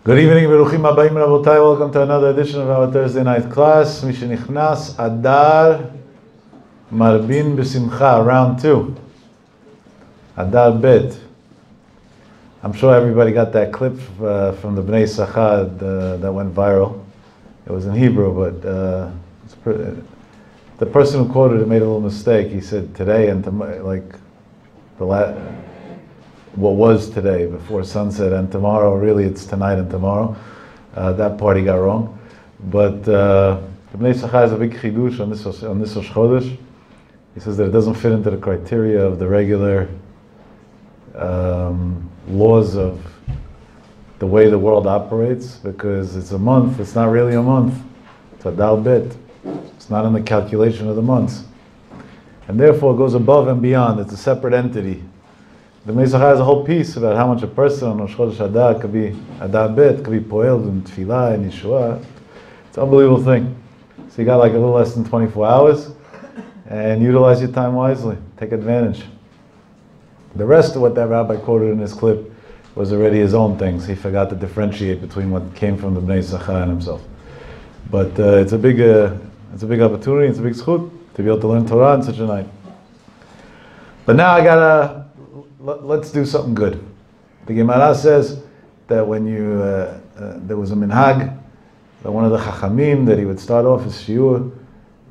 Good evening, Beruchim Habayim Rabotai. Welcome to another edition of our Thursday night class. Mishenichnas Adar Marbin B'Simcha, round 2. Adar Bet. I'm sure everybody got that clip from the Bnei Sachad that went viral. It was in Hebrew, but the person who quoted it made a little mistake. He said today and what was today before sunset, and tomorrow really it's tonight and tomorrow. That part he got wrong. But the Bnei Sachar has a big chidush on this Rosh Chodesh. He says that it doesn't fit into the criteria of the regular laws of the way the world operates, because it's a month. It's not really a month. It's a Adar Bet. It's not in the calculation of the months, and therefore it goes above and beyond. It's a separate entity. The Bnei Sachar has a whole piece about how much a person on Rosh Chodesh Adar could be Adar Bet, could be poel and tefillah and Yeshua. It's an unbelievable thing. So you got like a little less than 24 hours, and utilize your time wisely. Take advantage. The rest of what that rabbi quoted in his clip was already his own things. He forgot to differentiate between what came from the Bnei Sachar and himself. But it's a big opportunity. It's a big zchut to be able to learn Torah on such a night. But now let's do something good. The Gemara says that when there was a minhag, that one of the chachamim, that he would start off his shiur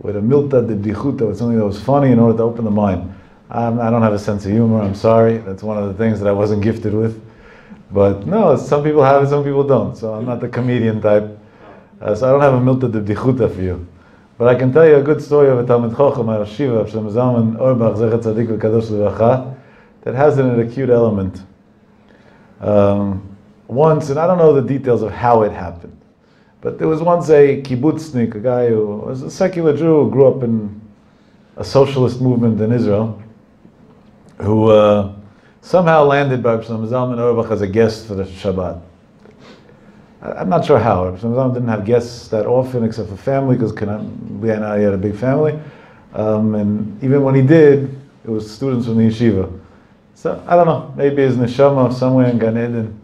with a milta de bdichuta, with something that was funny in order to open the mind. I don't have a sense of humor, I'm sorry. That's one of the things that I wasn't gifted with. But no, some people have it, some people don't. So I'm not the comedian type. So I don't have a milta de bdichuta for you. But I can tell you a good story of a Talmid Chacham, a Shiva, of Shem Zalman Auerbach, Zecher Tzadik V'Kadosh L'Bracha, that has an acute element. Once, and I don't know the details of how it happened, but there was once a kibbutznik, a guy who was a secular Jew who grew up in a socialist movement in Israel, who somehow landed by Reb Zalman Auerbach as a guest for the Shabbat. I'm not sure how. Reb Zalman didn't have guests that often except for family, because he had a big family. And even when he did, it was students from the yeshiva. So, I don't know, maybe his neshama somewhere in Gan Eden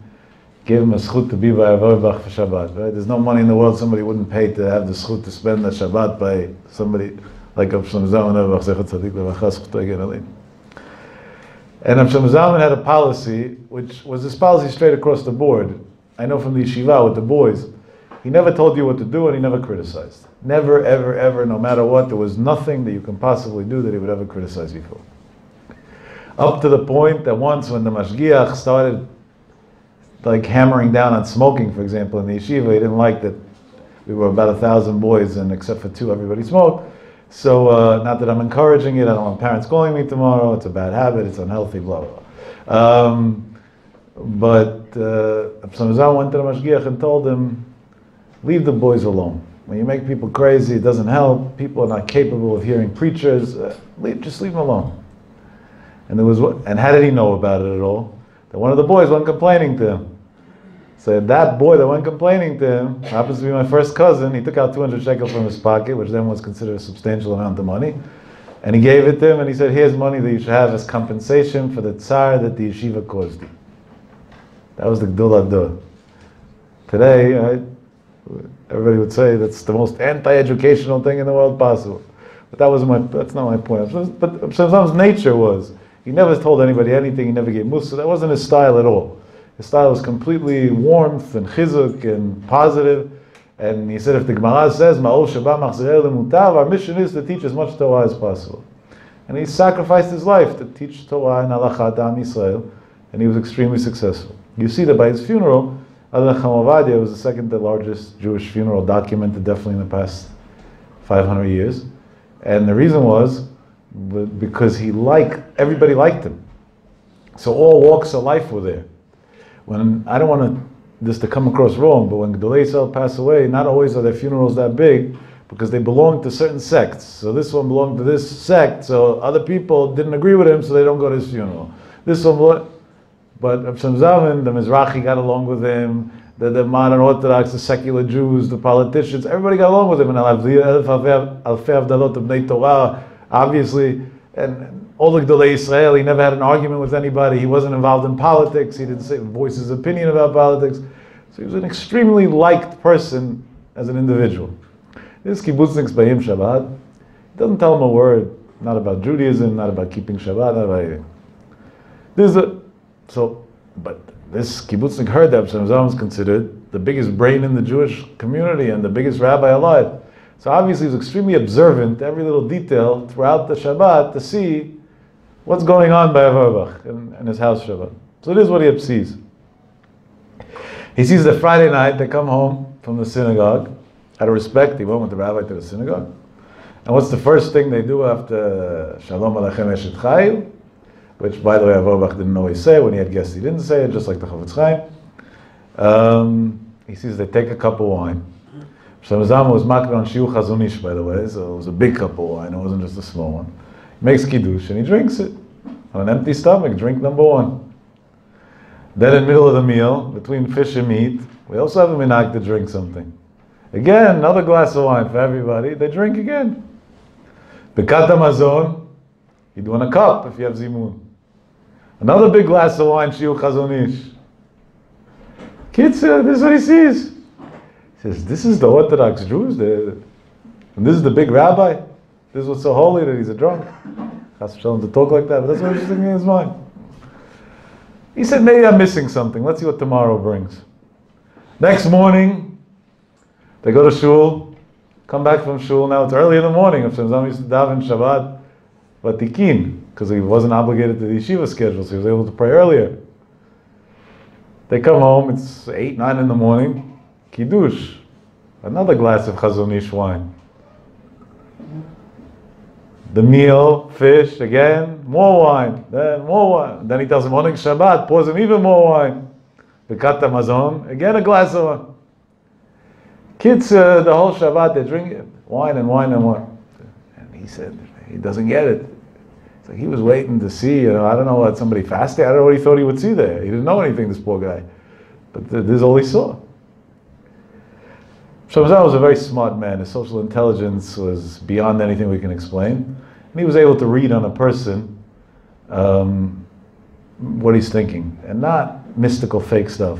gave him a zchut to be by Rav Auerbach for Shabbat, right? There's no money in the world somebody wouldn't pay to have the zchut to spend the Shabbat by somebody like Rav Zalman Auerbach, Zecher Tzadik L'Bracha, zchuto yigei alin. And Rav Zalman had a policy, which was this policy straight across the board. I know from the yeshiva with the boys, he never told you what to do and he never criticized. Never, ever, ever, no matter what, there was nothing that you can possibly do that he would ever criticize you for. Up to the point that once when the mashgiach started like hammering down on smoking, for example, in the yeshiva, he didn't like that we were about 1,000 boys and except for 2, everybody smoked. So not that I'm encouraging it, I don't want parents calling me tomorrow, it's a bad habit, it's unhealthy, blah, blah, blah. But Samazan went to the mashgiach and told him, leave the boys alone. When you make people crazy, it doesn't help. People are not capable of hearing preachers. Just leave them alone. And how did he know about it at all? That one of the boys went complaining to him. So that boy that went complaining to him happens to be my first cousin. He took out 200 shekels from his pocket, which then was considered a substantial amount of money. And he gave it to him and he said, here's money that you should have as compensation for the tsar that the yeshiva caused you. That was the Gdul Adar. Today, everybody would say that's the most anti-educational thing in the world possible. But that's not my point. But Shem's nature was, he never told anybody anything, he never gave mussar. That wasn't his style at all. His style was completely warmth and chizuk and positive. And he said, if the Gemara says, Ma'ol Sheba Machzirei Lemutav, our mission is to teach as much Torah as possible. And he sacrificed his life to teach Torah and Halakha to Am Yisrael, and he was extremely successful. You see that by his funeral, Adar Chama was the second largest Jewish funeral documented, definitely in the past 500 years. And the reason was because everybody liked him. So all walks of life were there. I don't want this to come across wrong, but when Gedolei Yisrael pass away, not always are their funerals that big, because they belong to certain sects. So this one belonged to this sect, so other people didn't agree with him, so they don't go to his funeral. But Rav Zalman, the Mizrahi got along with him, the modern Orthodox, the secular Jews, the politicians, everybody got along with him. And Alfei Avdalot of Bnei Torah, obviously, and all the Gedolei Yisrael, he never had an argument with anybody. He wasn't involved in politics. He didn't voice his opinion about politics. So he was an extremely liked person as an individual. This kibbutznik's Bayim Shabbat, he doesn't tell him a word, not about Judaism, not about keeping Shabbat, not about anything. But this kibbutznik heard that Shlomo Zalman was considered the biggest brain in the Jewish community and the biggest rabbi alive. So obviously he was extremely observant to every little detail throughout the Shabbat to see what's going on by Avarbach in his house Shabbat. So it is what he sees. He sees that Friday night they come home from the synagogue. Out of respect, he went with the rabbi to the synagogue. And what's the first thing they do after Shalom Aleichem Eshet Chayil? Which, by the way, Avarbach didn't always say. When he had guests, he didn't say it, just like the Chofetz Chaim. He sees they take a cup of wine. Shlomo Zalman was makbid on Shiur Chazon Ish, by the way, so it was a big cup of wine, it wasn't just a small one. He makes kiddush and he drinks it. On an empty stomach, drink number one. Then in the middle of the meal, between fish and meat, we also have a minhag to drink something. Again, another glass of wine for everybody, they drink again. Bekat HaMazon, you do in a cup if you have zimun. Another big glass of wine, Shiur Chazon Ish. Kitzur, this is what he sees. He says, this is the Orthodox Jews, and this is the big rabbi. This is what's so holy that he's a drunk. Chas v'shalom to talk like that, but that's what he's thinking in his mind. He said, maybe I'm missing something. Let's see what tomorrow brings. Next morning, they go to shul, come back from shul. Now it's early in the morning. If Shlomo Zalman used to daven Shabbat, vatikin, because he wasn't obligated to the yeshiva schedule, so he was able to pray earlier. They come home, it's 8, 9 in the morning, kiddush, another glass of Chazon Ish wine. The meal, fish, again, more wine, then more wine. Then he tells him, morning Shabbat, pours him even more wine. Bekat HaMazon, again a glass of wine. Kids, the whole Shabbat, they drink wine and wine and wine. And he said, he doesn't get it. So he was waiting to see, I don't know what, somebody fasting, I don't know what he thought he would see there. He didn't know anything, this poor guy. But this is all he saw. Shlomo Zalman was a very smart man. His social intelligence was beyond anything we can explain. And he was able to read on a person what he's thinking, and not mystical fake stuff.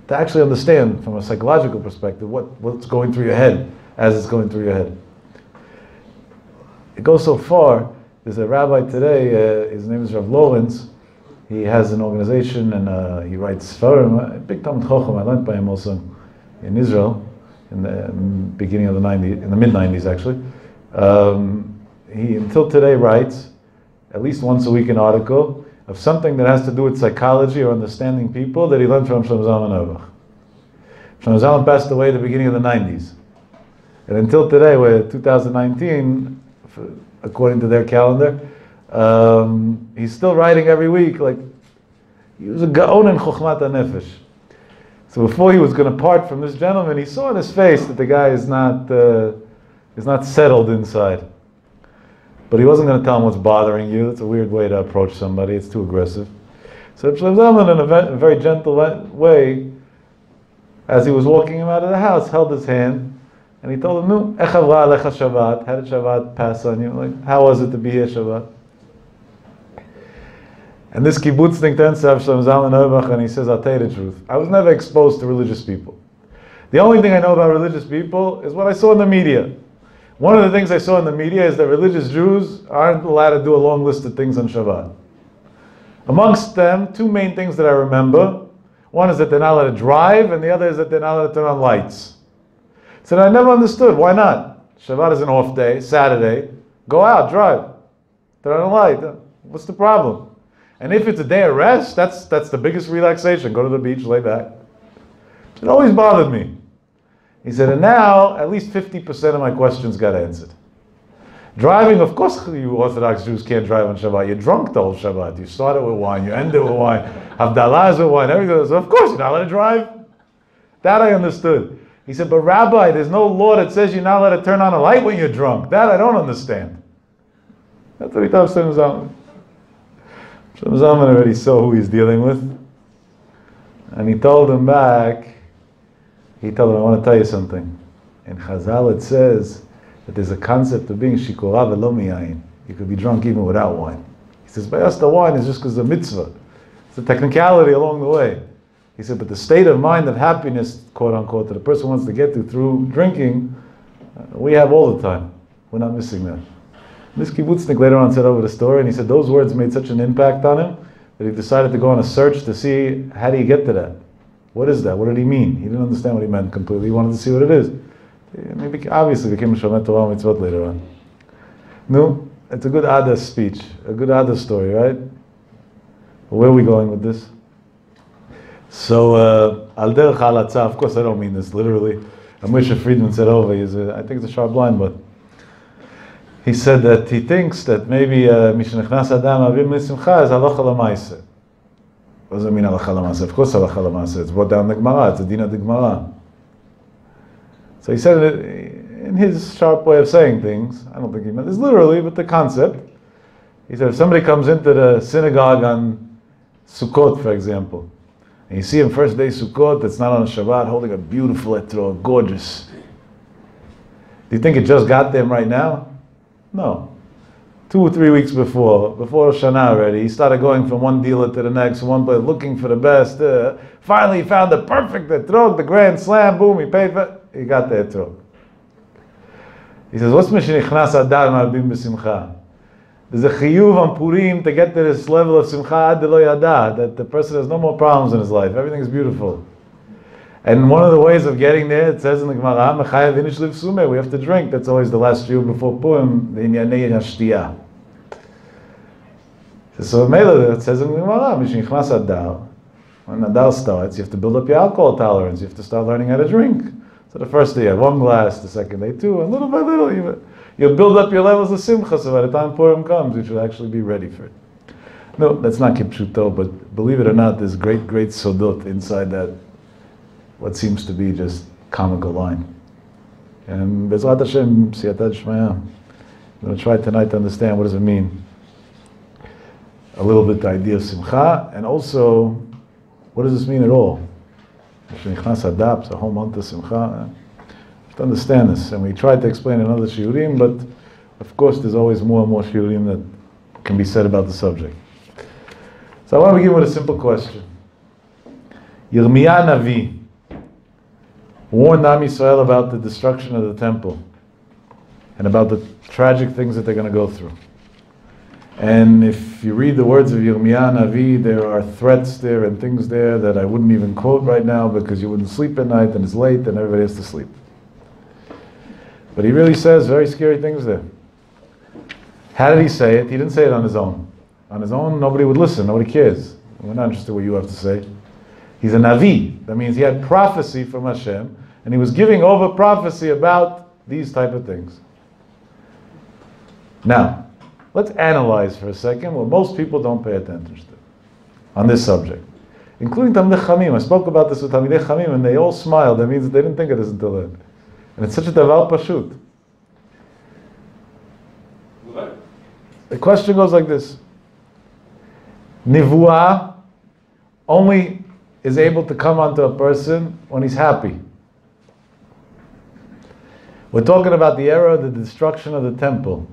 To actually understand from a psychological perspective what's going through your head as it's going through your head. It goes so far. There's a rabbi today, his name is Rav Lawrence. He has an organization and he writes Sfarim, a big Talmud Chacham. I learned by him also in Israel in the beginning of the 90s, in the mid-90s actually. He until today writes at least once a week an article of something that has to do with psychology or understanding people that he learned from Shlomo Zalman Auerbach. Shlomo Zalman passed away at the beginning of the 90s. And until today, we're 2019, according to their calendar, he's still writing every week. Like, he was a gaon in Chochmat HaNefesh. So before he was going to part from this gentleman, he saw in his face that the guy is not settled inside. But he wasn't going to tell him what's bothering you. It's a weird way to approach somebody. It's too aggressive. So Shlomo Zalman, in a very gentle way, as he was walking him out of the house, held his hand, and he told him, "Nu, ech havra alecha Shabbat? How did Shabbat pass on you? Like, how was it to be here Shabbat?" And this kibbutznik turns to Shlomo Zalman Auerbach, and he says, "I'll tell you the truth. I was never exposed to religious people. The only thing I know about religious people is what I saw in the media. One of the things I saw in the media is that religious Jews aren't allowed to do a long list of things on Shabbat. Amongst them, two main things that I remember. One is that they're not allowed to drive, and the other is that they're not allowed to turn on lights. So I never understood, why not? Shabbat is an off day, Saturday. Go out, drive. Turn on a light. What's the problem? And if it's a day of rest, that's the biggest relaxation. Go to the beach, lay back." It always bothered me. He said, and now at least 50% of my questions got answered. Driving, of course you Orthodox Jews can't drive on Shabbat. You're drunk the whole Shabbat. You start it with wine, you end it with wine. Havdalah is with wine, everything. So of course you're not allowed to drive. That I understood. He said, but Rabbi, there's no law that says you're not allowed to turn on a light when you're drunk. That I don't understand. That's what he told Shlomo Zalman. Shlomo Zalman already saw who he's dealing with. And he told him back, I want to tell you something. In Chazal it says that there's a concept of being shikora velo miyayin. You could be drunk even without wine. He says, by us the wine is just because of the mitzvah. It's a technicality along the way. He said, but the state of mind of happiness, quote unquote, that a person wants to get to through drinking, we have all the time. We're not missing that. This kibbutznik later on said over the story, and he said those words made such an impact on him that he decided to go on a search to see, how do you get to that? What is that? What did he mean? He didn't understand what he meant completely. He wanted to see what it is. And he obviously became a Shomer Torah Mitzvot later on. No, it's a good Adar speech, a good Adar story, right? Where are we going with this? So, Al Derech Halatza, of course I don't mean this literally. Moshe Friedman said over, I think it's a sharp line, but he said that he thinks that maybe Mishnechnas Adam Avim L'Simcha is Halacha L'Maaseh. What does it mean Halacha L'Maaseh? Of course Halacha L'Maaseh. It's brought down in the Gemara. It's a din of the Gemara. So he said it in his sharp way of saying things. I don't think he meant this literally, but the concept. He said if somebody comes into the synagogue on Sukkot, for example, and you see him first day Sukkot, that's not on a Shabbat, holding a beautiful etrog, gorgeous. Do you think it just got them right now? No. 2 or 3 weeks before Shana already, he started going from one dealer to the next, one place, looking for the best. Finally, he found the perfect etrog, the grand slam, boom, he paid for it, he got the etrog. He says, what's Mishnichnas Adar Marbim B'Simcha? There's a chiyuv on Purim to get to this level of simcha ad lo yada, that the person has no more problems in his life. Everything is beautiful. And one of the ways of getting there, it says in the Gemara, Mechayev inish liv sume, we have to drink. That's always the last chiyuv before Purim, the inyanei hashtiyah. So it says in the Gemara, Mishnichnas Adar, when Adar starts, you have to build up your alcohol tolerance. You have to start learning how to drink. So the first day you have 1 glass, the second day 2, and little by little you'll build up your levels of simcha, so by the time Purim comes, you should actually be ready for it. No, that's not kipshuto, but believe it or not, there's great sodot inside that, what seems to be just comical line. And Bezrat Hashem, Siyata D'Shmaya, I'm going to try tonight to understand what does it mean. A little bit the idea of simcha, and also, what does this mean at all? Shenichnas Adar, a whole month of simcha. To understand this, and we tried to explain in other shiurim, but of course there's always more and more shiurim that can be said about the subject. So I want to begin with a simple question. Yirmiyah Navi warned Am Yisrael about the destruction of the temple and about the tragic things that they're going to go through. And if you read the words of Yirmiyah Navi, there are threats there and things there that I wouldn't even quote right now because you wouldn't sleep at night and it's late and everybody has to sleep. But he really says very scary things there. How did he say it? He didn't say it on his own. On his own, nobody would listen. Nobody cares. We're not interested in what you have to say. He's a Navi. That means he had prophecy from Hashem, and he was giving over prophecy about these type of things. Now, let's analyze for a second what most people don't pay attention to on this subject, including Talmidei Chamim. I spoke about this with Talmidei Chamim, and they all smiled. That means that they didn't think of this until then. And it's such a davar pashut. The question goes like this. Nivuah only is able to come onto a person when he's happy. We're talking about the era of the destruction of the temple.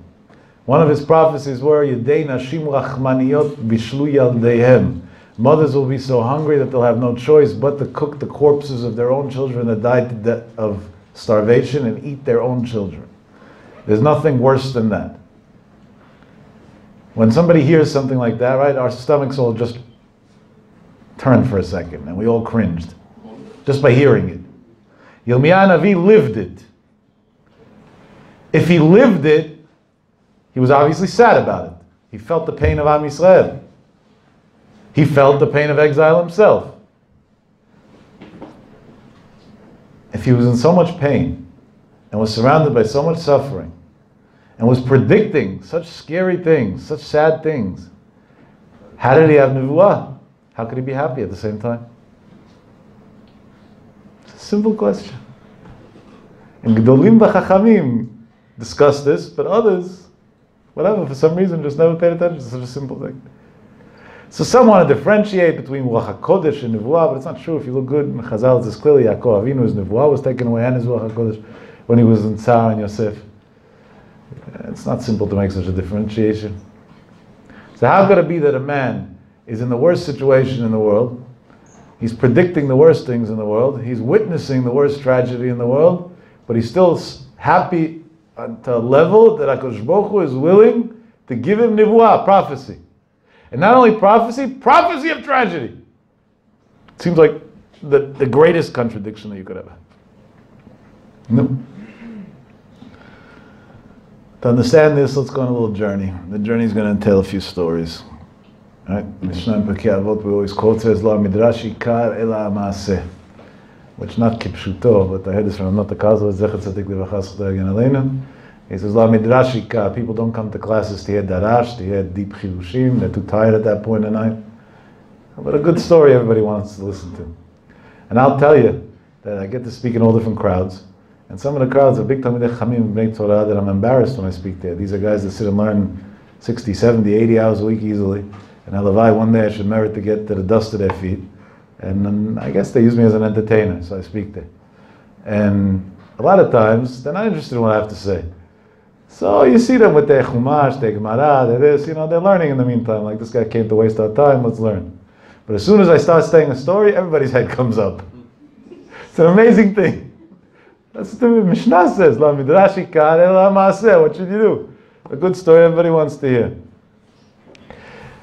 One of his prophecies were, Yedei nashim rachmaniyot bishlu yaldeihem. Mothers will be so hungry that they'll have no choice but to cook the corpses of their own children that died of starvation and eat their own children. There's nothing worse than that. When somebody hears something like that, right, our stomachs all just turned for a second and we all cringed just by hearing it. Yirmiyah Navi lived it. If he lived it, he was obviously sad about it. He felt the pain of Am Yisrael. He felt the pain of exile himself. If he was in so much pain and was surrounded by so much suffering and was predicting such scary things, such sad things, how did he have nevuah? How could he be happy at the same time? It's a simple question. And Gedolim v'Chachamim discuss this, but others, whatever, for some reason, just never paid attention to such a simple thing. So some want to differentiate between Ruach HaKodesh and Nevuah, but it's not true. If you look good in Chazal, it says clearly Yaakov Avinu's Nevuah was taken away and his Ruach HaKodesh when he was in Tsar and Yosef. It's not simple to make such a differentiation. So how could it be that a man is in the worst situation in the world He's predicting the worst things in the world. He's witnessing the worst tragedy in the world, but he's still happy to a level that HaKadosh Baruch Hu is willing to give him nivuah, prophecy. And not only prophecy, prophecy of tragedy. It seems like the greatest contradiction that you could have had. No. To understand this, let's go on a little journey. The journey is going to entail a few stories. Right? Mishnah in Pirkei Avot, we always quote, says, "Lo midrash ikar ela maaseh," which not kipshuto, but I heard this from Nota Kazal, Zecher Tzadik Livracha Zchut Yagen Aleinu. He says, "Lo midrash ikar." People don't come to classes to hear darash, to hear deep chidushim. They're too tired at that point in night. But a good story everybody wants to listen to. And I'll tell you that I get to speak in all different crowds. And some of the crowds are big Talmidei Chachamim, Bnei Torah, that I'm embarrassed when I speak there. These are guys that sit and learn 60, 70, 80 hours a week easily. And Halavai, one day I should merit to get to the dust of their feet. And I guess they use me as an entertainer, so I speak there. And a lot of times, they're not interested in what I have to say. So you see them with their Chumash, their Gemara, their this, they're learning in the meantime. Like, this guy came to waste our time, let's learn. But as soon as I start saying a story, everybody's head comes up. It's an amazing thing. That's what the Mishnah says. La midrash ikar ela maaseh. What should you do? A good story everybody wants to hear.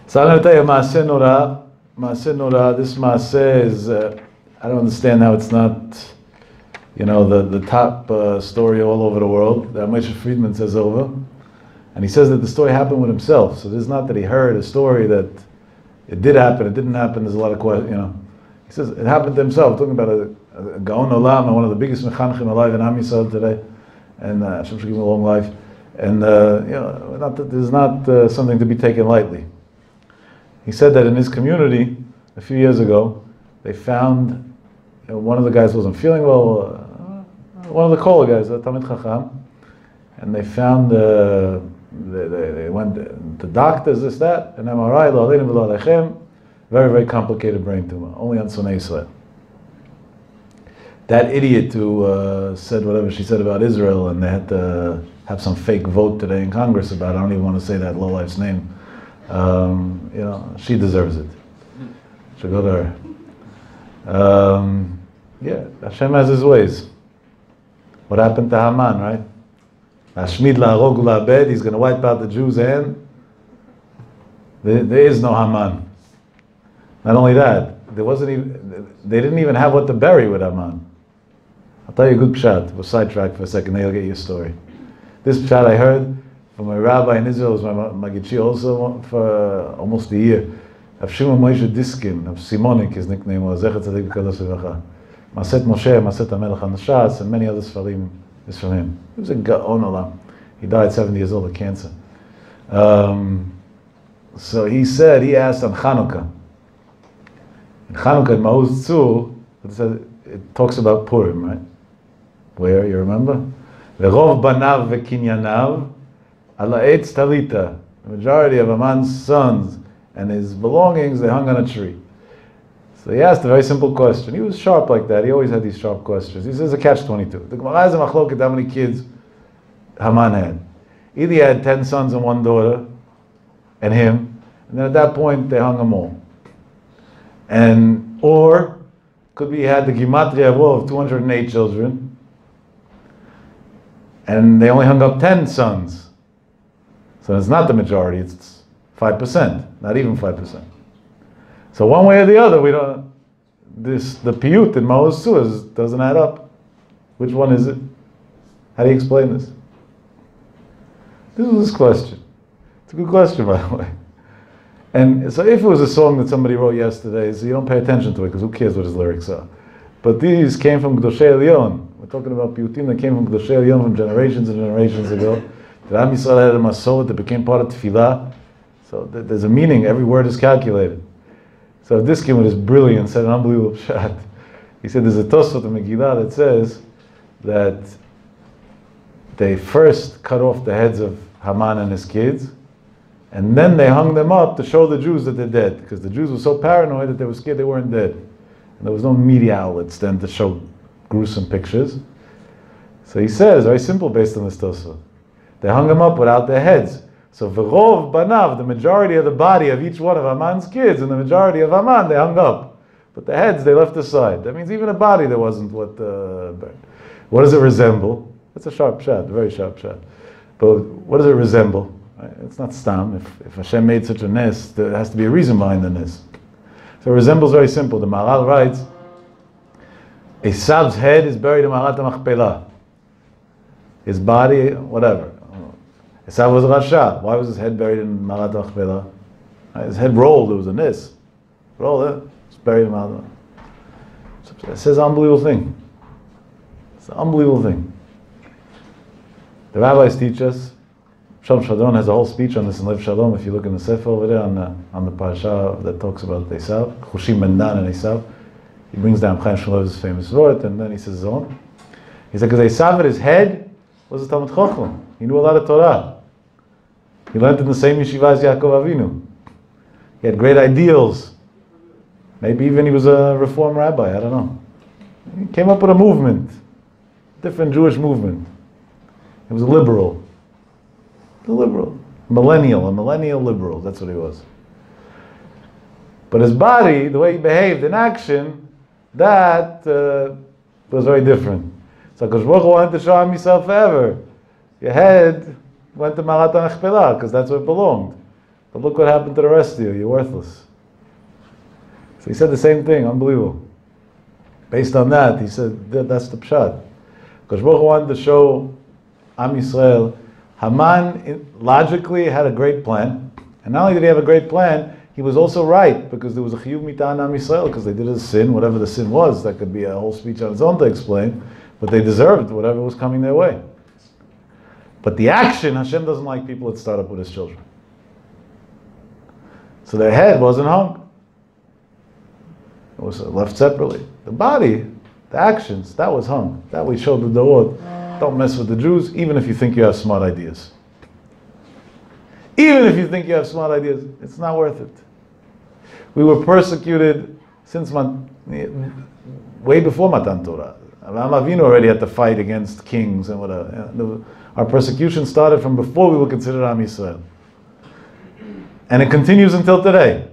So I'm going to tell you Maaseh Norah. Maaseh Norah, this Maaseh is, I don't understand how it's not, the top story all over the world. That Moshe Friedman says over. And he says that the story happened with himself. So this is not that he heard a story that it did happen, it didn't happen, there's a lot of questions, He says it happened to himself, talking about a Gaon Olam, one of the biggest mechanchim alive in Am Yisrael today, and Hashem should give him a long life. And this is not something to be taken lightly. He said that in his community, a few years ago, they found, one of the guys wasn't feeling well, one of the Kola guys, Talmid Chacham, and they found, they went to doctors, this, that, an MRI, lo aleinu v'lo aleichem, very, very complicated brain tumor, only on Sonei Israel. That idiot who said whatever she said about Israel, and they had to have some fake vote today in Congress about it, I don't even want to say that lowlife's name, she deserves it. Should go to her. Yeah, Hashem has his ways. What happened to Haman, right? Hashmid la'arog u'la'abed, he's going to wipe out the Jews, and there is no Haman. Not only that, they didn't even have what to bury with Haman. I'll tell you a good pshat. We'll sidetrack for a second, then you'll get your story. This pshat I heard from a rabbi in Israel, who was my Magichi also for almost a year. Rav Shimon Moshe Diskin, Rav Simonik, his nickname was, Zecher Tzadik V'Kadosh Livracha. Maset Moshe, Maset HaMelech HaNashas, and many other Sfarim is from him. He was a Gaon Olam. He died 70 years old of cancer. So he asked on Chanukah. In Chanukah, in Maoz Tzur, it talks about Purim, right? Where, you remember? V'rov banav v'kinyanav ala eitz talita. The majority of Haman's sons and his belongings, they hung on a tree. So he asked a very simple question. He was sharp like that. He always had these sharp questions. He says a catch-22. The Gemara has a machloket how many kids Haman had. Either he had 10 sons and 1 daughter, and him, and then at that point they hung them all. Or could be he had the Gematria of 208 children, and they only hung up 10 sons. So it's not the majority, it's 5%, not even 5%. So one way or the other, the piyut in Maoz Tzur doesn't add up. Which one is it? How do you explain this? This was his question. It's a good question, by the way. And so if it was a song that somebody wrote yesterday, so you don't pay attention to it, because who cares what his lyrics are. But these came from Gdoshei Elyon. We're talking about piyutim that came from Gdoshei Elyon from generations and generations ago. That Am Yisrael had a masorah that became part of tefillah. So there's a meaning, every word is calculated. So this kid with his brilliance said an unbelievable shot. He said there's a Tosfot in Megillah that says that they first cut off the heads of Haman and his kids, and then they hung them up to show the Jews that they're dead, because the Jews were so paranoid that they were scared they weren't dead. And there was no media outlets then to show gruesome pictures. So he says, very simple based on this Tosfot. They hung them up without their heads. So v'rov banav, the majority of the body of each one of Haman's kids, and the majority of Haman, they hung up But the heads, they left aside. That means even a body, there wasn't what burned. What does it resemble? It's a sharp shot, a very sharp shot. But what does it resemble? Right? It's not stam. If Hashem made such a nes, there has to be a reason behind the nes. So it resembles very simple. The Maharal writes, Esav's head is buried in Ma'arat HaMachpelah. His body, whatever. Esav was a Rasha. Why was his head buried in Ma'arat HaMachpelah? His head rolled, it was a nis. Rolled it, it's buried in Ma'arat. It says an unbelievable thing. It's an unbelievable thing. The rabbis teach us, Shalom Shadron has a whole speech on this in Lev Shalom. If you look in the Sefer over there on the parasha that talks about Esav, Chushim Ben Dan and Esav, he brings down Chaim Shmulev's famous word, and then he says his own. He said, because Esav at his head was a Talmud Chacham. He knew a lot of Torah. He learned in the same yeshiva as Yaakov Avinu. He had great ideals. Maybe even he was a Reform rabbi, I don't know. He came up with a movement, different Jewish movement. He was a liberal. A millennial liberal, that's what he was. But his body, the way he behaved in action, that was very different. So Hakadosh Baruch Hu wanted to show him himself forever. Your head went to Ma'arat HaMachpelah, because that's where it belonged. But look what happened to the rest of you, you're worthless. So he said the same thing, unbelievable. Based on that, he said, that's the pshat. Hakadosh Baruch Hu wanted to show Am Yisrael, Haman logically had a great plan, and not only did he have a great plan, he was also right, because there was a chiyuv mitan Am Yisrael, because they did a sin, whatever the sin was. That could be a whole speech on its own to explain, but they deserved whatever was coming their way. But the action, Hashem doesn't like people that start up with his children. So their head wasn't hung. It was left separately. The body, the actions, that was hung. That we showed the Dorot. Don't mess with the Jews, even if you think you have smart ideas. Even if you think you have smart ideas, it's not worth it. We were persecuted since way before Matan Torah. Avraham Avinu already had to fight against kings and whatever. Our persecution started from before we were considered Am Yisrael. And it continues until today.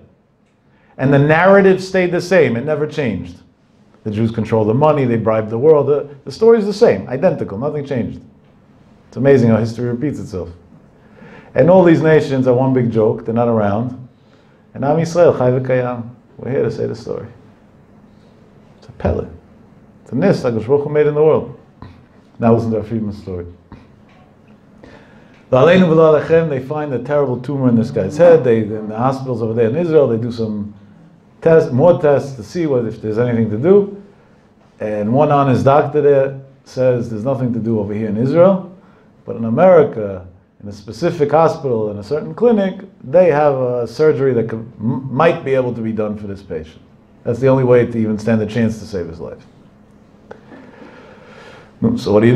And the narrative stayed the same, it never changed. The Jews controlled the money, they bribed the world. The story is the same, identical, nothing changed. It's amazing how history repeats itself. And all these nations are one big joke, they're not around. And Am Yisrael, Chai v'Kayam, we're here to say the story. It's a pele. It's a nis like Hakadosh Baruch Hu made in the world. Now listen to our Friedman's story. They find a terrible tumor in this guy's head. In the hospitals over there in Israel, they do some more tests to see if there's anything to do. And one honest doctor there says there's nothing to do over here in Israel, but in America, in a specific hospital, in a certain clinic, they have a surgery that might be able to be done for this patient. That's the only way to even stand a chance to save his life. So what do?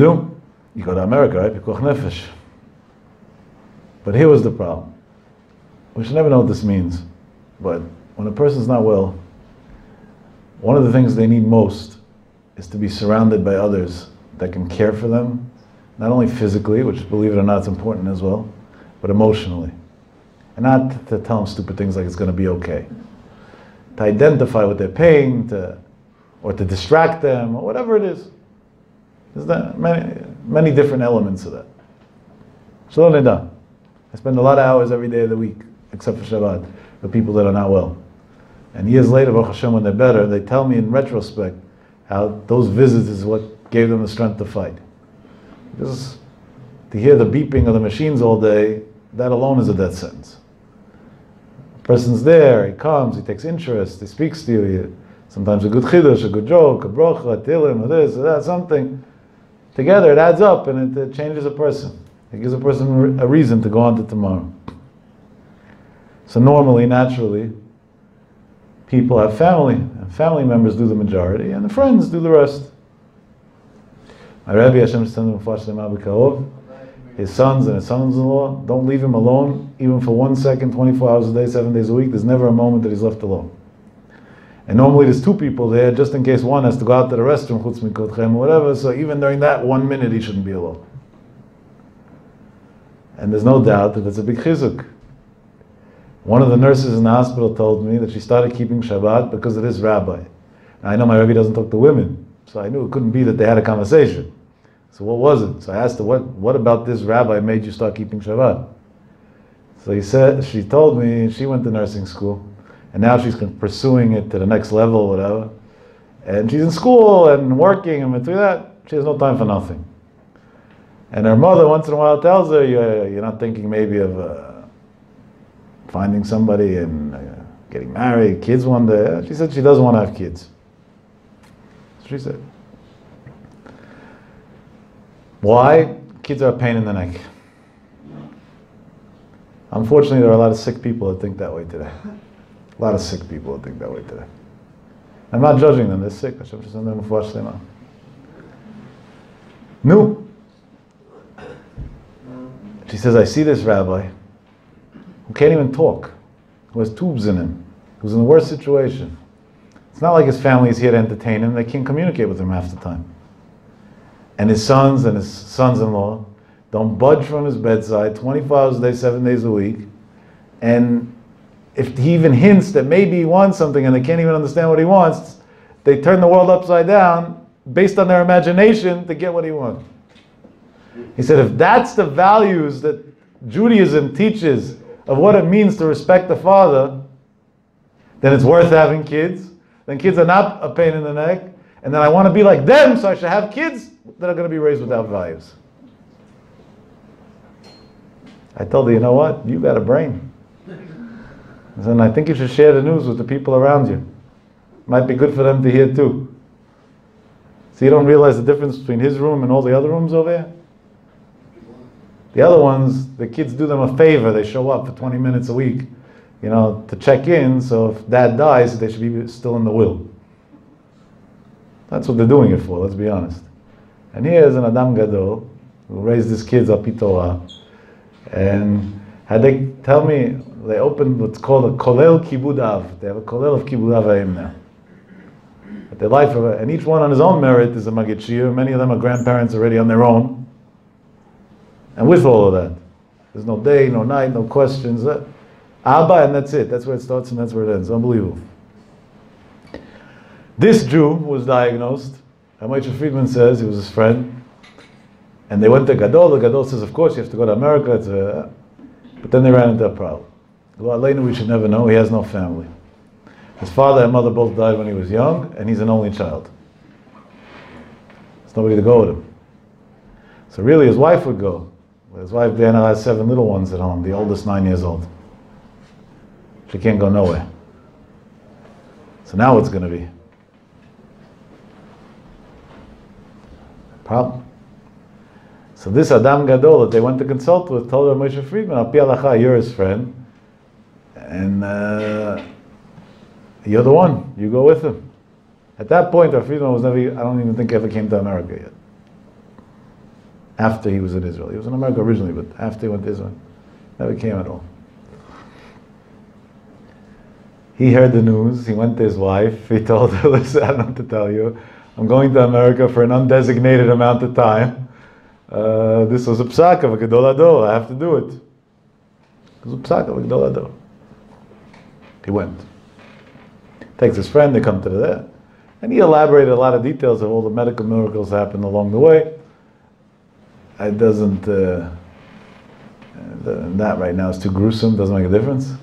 You go to America, right? Pikuach nefesh. But here was the problem. We should never know what this means, but when a person's not well, one of the things they need most is to be surrounded by others that can care for them, not only physically, which believe it or not is important as well, but emotionally. And not to tell them stupid things like it's going to be okay. To identify with their pain, or to distract them, or whatever it is. There's many different elements of that. Shalom Nida. I spend a lot of hours every day of the week, except for Shabbat, with people that are not well. And years later, Baruch Hashem, when they're better, they tell me in retrospect how those visits is what gave them the strength to fight. Because to hear the beeping of the machines all day, that alone is a death sentence. A person's there, he comes, he takes interest, he speaks to you, sometimes a good chiddush, a good joke, a brocha, a tilim, a this, a that, something. Together it adds up and it changes a person. It gives a person a reason to go on to tomorrow. So normally, naturally, people have family, and family members do the majority, and the friends do the rest. My Rebbe, Hashem send him b'karov, his sons and his sons-in-law, don't leave him alone, even for 1 second, 24 hours a day, 7 days a week. There's never a moment that he's left alone. And normally there's 2 people there, just in case one has to go out to the restroom, chutz mikotchem, or whatever, so even during that 1 minute, he shouldn't be alone. And there's no doubt that it's a big chizuk. One of the nurses in the hospital told me that she started keeping Shabbat because of this rabbi. Now, I know my Rebbe doesn't talk to women, so I knew it couldn't be that they had a conversation. So what was it? So I asked her, what about this rabbi made you start keeping Shabbat? So she told me she went to nursing school, and now she's pursuing it to the next level, whatever. And she's in school and working, and between that, she has no time for nothing. And her mother once in a while tells her, you're not thinking maybe of finding somebody and getting married, kids one day. She said she doesn't want to have kids. She said. Why? Kids are a pain in the neck. Unfortunately, there are a lot of sick people that think that way today. A lot of sick people that think that way today. I'm not judging them, they're sick. Hashem should send them refuah shlema. No. She says, I see this rabbi who can't even talk, who has tubes in him, who's in the worst situation. It's not like his family is here to entertain him, they can't communicate with him half the time. And his sons and his sons-in-law don't budge from his bedside 24 hours a day, 7 days a week. And if he even hints that maybe he wants something and they can't even understand what he wants, they turn the world upside down based on their imagination to get what he wants. He said, if that's the values that Judaism teaches of what it means to respect the father, then it's worth having kids. Then kids are not a pain in the neck. And then I want to be like them, so I should have kids that are going to be raised without values. I told her, you know what? You got a brain. And I think you should share the news with the people around you. Might be good for them to hear too. So you don't realize the difference between his room and all the other rooms over here? The other ones, the kids do them a favor. They show up for 20 minutes a week, to check in. So if dad dies, they should be still in the will. That's what they're doing it for, let's be honest. And here's an Adam Gadol who raised his kids up Torah. And had they tell me, they opened what's called a Kolel Kibud Av. They have a Kolel of Kibud Av Hayim now. But their life, and each one on his own merit is a Magid Shir. Many of them are grandparents already on their own. And with all of that, there's no day, no night, no questions. Abba, and that's it. That's where it starts and that's where it ends. Unbelievable. This Jew was diagnosed, and Moshe Friedman says he was his friend, and they went to Gadol. The Gadol says, of course, you have to go to America. But then they ran into a problem. Well, later we should never know. He has no family. His father and mother both died when he was young, and he's an only child. There's nobody to go with him. So really, his wife would go. His wife, Diana, has 7 little ones at home, the oldest 9 years old. She can't go nowhere. So now what's going to be? Problem. So this Adam Gadol that they went to consult with told her, Moshe Friedman, Al Pi Halacha, you're his friend, and you're the one. You go with him. At that point, Rav Friedman was never, I don't even think he ever came to America yet. After he was in Israel. He was in America originally, but after he went to Israel, never came at all. He heard the news, he went to his wife, he told her, listen, I don't know what to tell you. I'm going to America for an undesignated amount of time. This was a psak of a Gadol Ador, I have to do it. It was a psak of a Gadol Ador. He went. Takes his friend, they come to there. And he elaborated a lot of details of all the medical miracles that happened along the way. It doesn't, that right now is too gruesome, doesn't make a difference.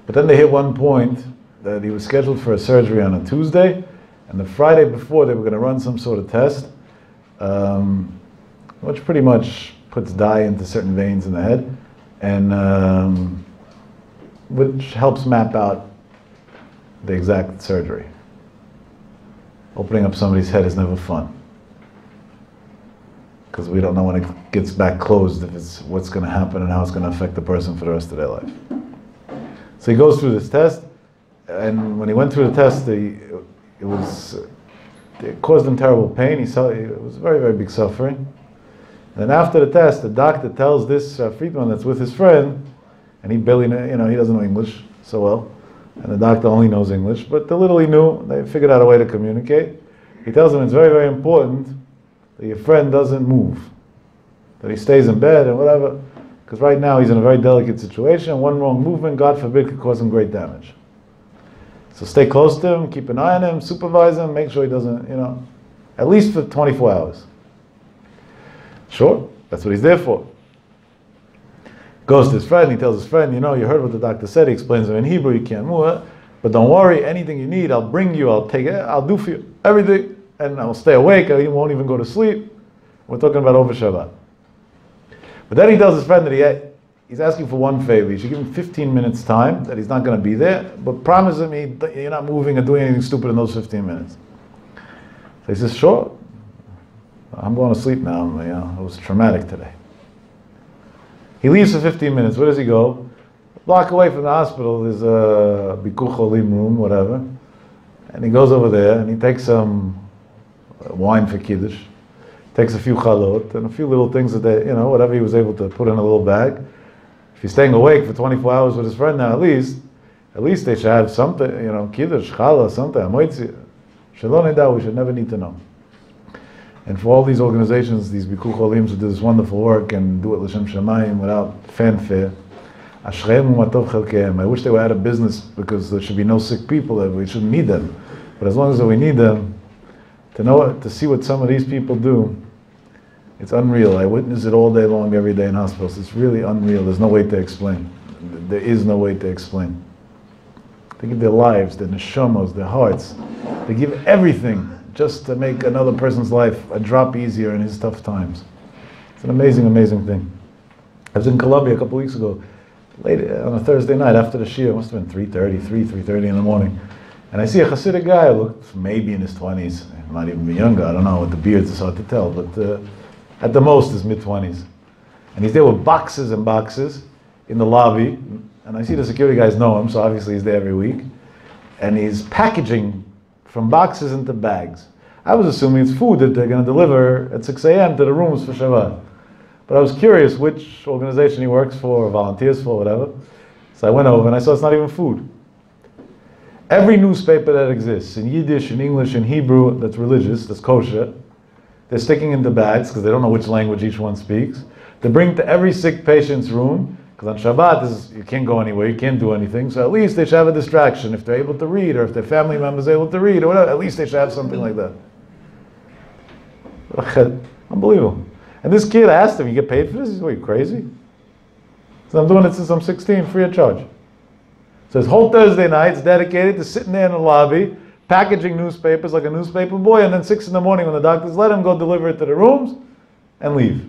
But then they hit one point that he was scheduled for a surgery on a Tuesday, and the Friday before they were going to run some sort of test, which pretty much puts dye into certain veins in the head, and which helps map out the exact surgery. Opening up somebody's head is never fun, because we don't know when it gets back closed if it's what's going to happen and how it's going to affect the person for the rest of their life. So he goes through this test, and when he went through the test, it caused him terrible pain. It was very, very big suffering. And then after the test, the doctor tells this Friedman that's with his friend, and he barely, he doesn't know English so well, and the doctor only knows English, but the little he knew, they figured out a way to communicate. He tells him it's very, very important that your friend doesn't move, that he stays in bed and whatever. Because right now he's in a very delicate situation. One wrong movement, God forbid, could cause him great damage. So stay close to him, keep an eye on him, supervise him, make sure he doesn't, at least for 24 hours. Sure, that's what he's there for. Goes to his friend, he tells his friend, you heard what the doctor said, he explains it in Hebrew, you can't move it, but don't worry, anything you need, I'll bring you, I'll take it, I'll do for you, everything, and I'll stay awake, I won't even go to sleep. We're talking about over Shabbat. But then he tells his friend that he's asking for one favor. He should give him 15 minutes time, that he's not going to be there, but promise him you're not moving or doing anything stupid in those 15 minutes. So he says, sure. I'm going to sleep now. It was traumatic today. He leaves for 15 minutes. Where does he go? A block away from the hospital, there's a Bikuch Olim room, whatever. And he goes over there and he takes some wine for Kiddush. Takes a few chalot and a few little things that whatever he was able to put in a little bag. If he's staying awake for 24 hours with his friend now, at least they should have something, kiddush, challah, something, amoitzi. Shalom nida, we should never need to know. And for all these organizations, these Bikuch Olims who do this wonderful work and do it l'shem shamayim without fanfare, ashreim u'matov chelkeim. I wish they were out of business because there should be no sick people there. We shouldn't need them. But as long as we need them, to see what some of these people do, it's unreal. I witness it all day long, every day in hospitals. It's really unreal. There's no way to explain. There is no way to explain. They give their lives, their neshamos, their hearts. They give everything just to make another person's life a drop easier in his tough times. It's an amazing, amazing thing. I was in Colombia a couple weeks ago, late on a Thursday night after the Shia. It must have been 3:30 in the morning. And I see a Hasidic guy who looked maybe in his 20s, might even be younger. I don't know, with the beards it's hard to tell, but at the most his mid-20s. And he's there with boxes and boxes in the lobby, and I see the security guys know him, so obviously he's there every week. And he's packaging from boxes into bags. I was assuming it's food that they're going to deliver at 6 a.m. to the rooms for Shabbat. But I was curious which organization he works for, or volunteers for, whatever. So I went over and I saw it's not even food. Every newspaper that exists, in Yiddish, in English, in Hebrew, that's religious, that's kosher, they're sticking into bags because they don't know which language each one speaks. They bring to every sick patient's room, because on Shabbat you can't go anywhere, you can't do anything, so at least they should have a distraction. If they're able to read, or if their family member's able to read, or whatever, at least they should have something like that. Unbelievable. And this kid, I asked him, you get paid for this? He said, what, are you crazy? So I'm doing it since I'm 16, free of charge. So his whole Thursday night is dedicated to sitting there in the lobby, packaging newspapers like a newspaper boy, and then 6 in the morning when the doctors let him go deliver it to the rooms and leave.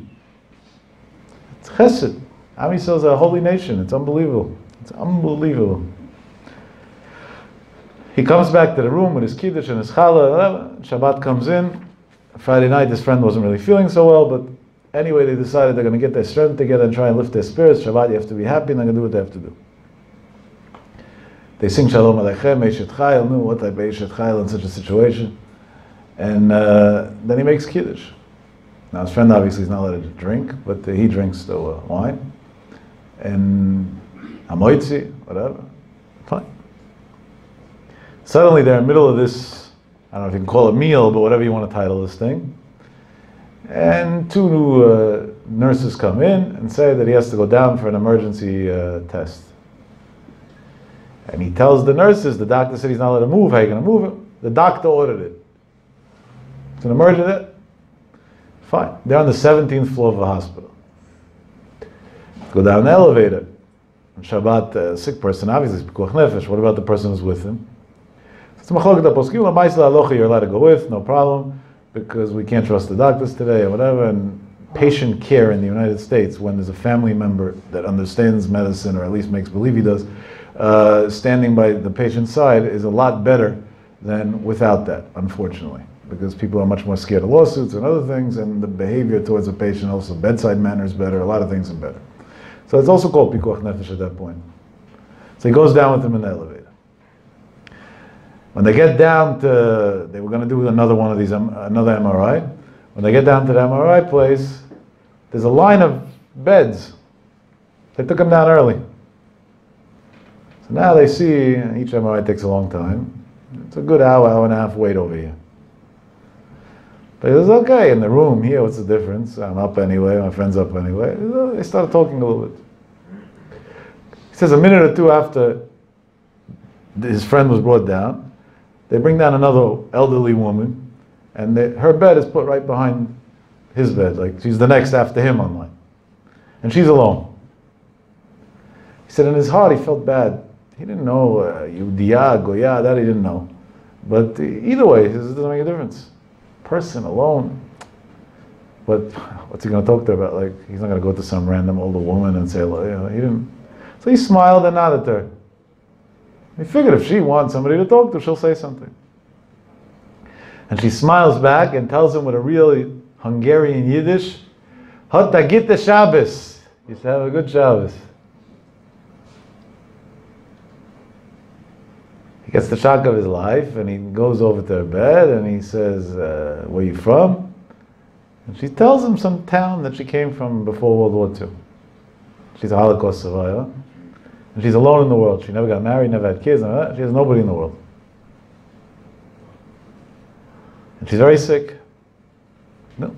It's chesed. Am Yisrael is a holy nation. It's unbelievable. It's unbelievable. He comes back to the room with his kiddush and his challah. Shabbat comes in. Friday night, his friend wasn't really feeling so well, but anyway, they decided they're going to get their strength together and try and lift their spirits. Shabbat, you have to be happy, and they're going to do what they have to do. They sing Shalom Aleichem, Eshet Chayil, what type of Eshet Chayil in such a situation. And then he makes Kiddush. Now his friend obviously is not allowed to drink, but he drinks the wine. And Hamoitzi, whatever. Fine. Suddenly they're in the middle of this, I don't know if you can call it meal, but whatever you want to title this thing. And 2 new nurses come in and say that he has to go down for an emergency test. And he tells the nurses, the doctor said he's not allowed to move. How are you going to move him? The doctor ordered it. It's an emergency. Fine. They're on the 17th floor of a hospital. Go down the elevator. On Shabbat, a sick person, obviously, is pikuach nefesh. What about the person who's with him? It's machlokes poskim. Ma'aseh halacha, you're allowed to go with, no problem, because we can't trust the doctors today or whatever. And patient care in the United States, when there's a family member that understands medicine, or at least makes believe he does, standing by the patient's side is a lot better than without that, unfortunately, because people are much more scared of lawsuits and other things, and the behavior towards the patient, also bedside manner is better, a lot of things are better. So it's also called pikuach nefesh at that point. So he goes down with him in the elevator. When they get down to, they were going to do another one of these, another MRI. When they get down to the MRI place, there's a line of beds. They took him down early. So now they see, each MRI takes a long time. It's a good hour, hour and a half wait over here. But he says, okay, in the room here, what's the difference? I'm up anyway, my friend's up anyway. They started talking a little bit. He says a minute or two after his friend was brought down, they bring down another elderly woman, and her bed is put right behind his bed, like she's the next after him on line. And she's alone. He said in his heart he felt bad. He didn't know Yudiya, Goya, that he didn't know. But either way, he says, it doesn't make a difference. Person alone. But what's he going to talk to her about? Like, he's not going to go to some random older woman and say, he didn't. So he smiled and nodded at her. He figured if she wants somebody to talk to, she'll say something. And she smiles back and tells him with a really Hungarian Yiddish, Hot Tagita Shabbos. You should have a good Shabbos. He gets the shock of his life and he goes over to her bed and he says, where are you from? And she tells him some town that she came from before World War II. She's a Holocaust survivor. And she's alone in the world. She never got married, never had kids, never, she has nobody in the world. And she's very sick. No.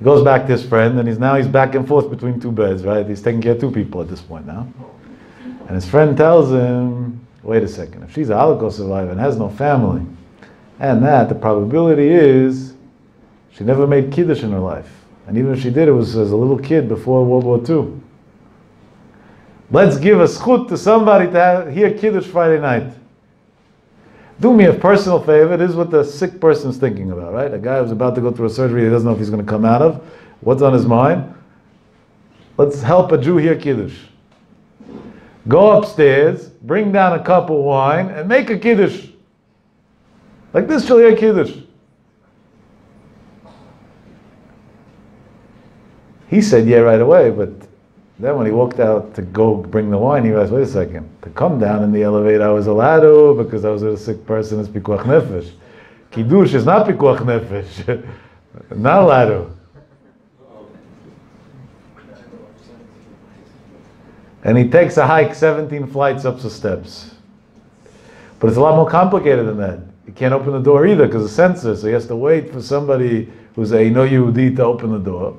He goes back to his friend and he's back and forth between two beds, right? He's taking care of two people at this point now. And his friend tells him, wait a second, if she's a Holocaust survivor and has no family, and that, the probability is she never made Kiddush in her life. And even if she did, it was as a little kid before World War II. Let's give a schut to somebody to hear Kiddush Friday night. Do me a personal favor, this is what the sick person's thinking about, right? A guy who's about to go through a surgery he doesn't know if he's going to come out of. What's on his mind? Let's help a Jew hear Kiddush. Go upstairs, bring down a cup of wine, and make a Kiddush. Like this, she'll hear Kiddush. He said, yeah, right away, but then when he walked out to go bring the wine, he realized, wait a second, to come down in the elevator I was allowed to, because I was with a sick person, it's pikuach nefesh. Kiddush is not pikuach nefesh. Not allowed to. And he takes a hike 17 flights up the steps. But it's a lot more complicated than that. He can't open the door either because of sensor, so he has to wait for somebody who's a no Yehudi to open the door.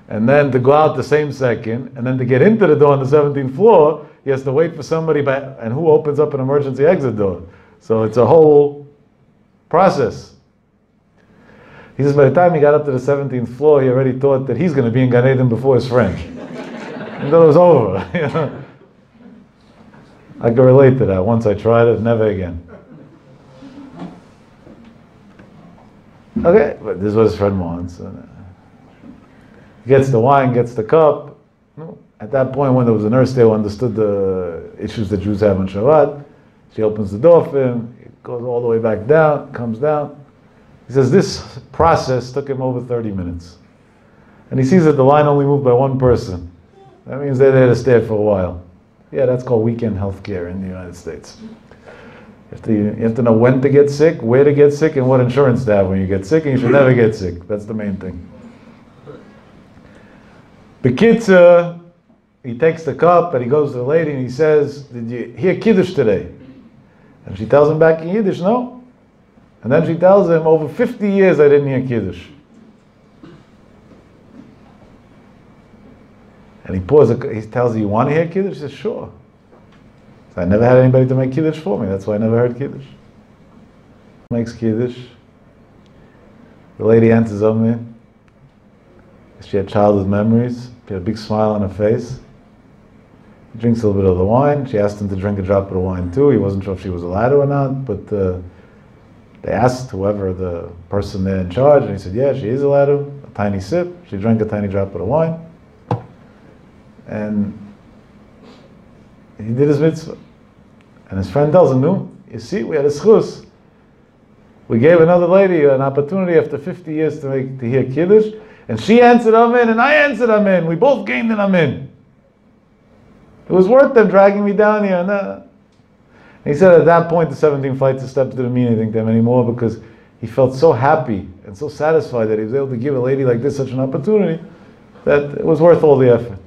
And then to go out the same second, and then to get into the door on the 17th floor, he has to wait for somebody, and who opens up an emergency exit door. So it's a whole process. He says by the time he got up to the 17th floor, he already thought that he's going to be in Gan Eden before his friend. And then it was over. I can relate to that. Once I tried it, never again. Okay, but this is what his friend wants. He gets the wine, gets the cup. At that point, when there was a nurse there who understood the issues that Jews have on Shabbat, she opens the door for him. He goes all the way back down, comes down. He says this process took him over 30 minutes. And he sees that the line only moved by one person. That means they're there to stay for a while. Yeah, that's called weekend health care in the United States. You have to know when to get sick, where to get sick, and what insurance to have when you get sick, and you should never get sick. That's the main thing. Bekitza, he takes the cup and he goes to the lady and he says, did you hear Kiddush today? And she tells him back in Yiddish, no. And then she tells him, over 50 years I didn't hear Kiddush. And he pauses, he tells her, you want to hear Kiddush? She says, sure. So I never had anybody to make Kiddush for me. That's why I never heard Kiddush. Makes Kiddush. The lady answers on me. She had childhood memories. She had a big smile on her face. He drinks a little bit of the wine. She asked him to drink a drop of the wine too. He wasn't sure if she was allowed to or not, but they asked whoever the person there in charge, and he said, yeah, she is allowed to. A tiny sip. She drank a tiny drop of the wine. And he did his mitzvah. And his friend tells him, no, you see, we had a schus. We gave another lady an opportunity after 50 years to hear Kiddush, and she answered Amen, and I answered Amen. We both gained an Amen. It was worth them dragging me down here. And he said at that point, the 17 flights of steps didn't mean anything to him anymore because he felt so happy and so satisfied that he was able to give a lady like this such an opportunity that it was worth all the effort.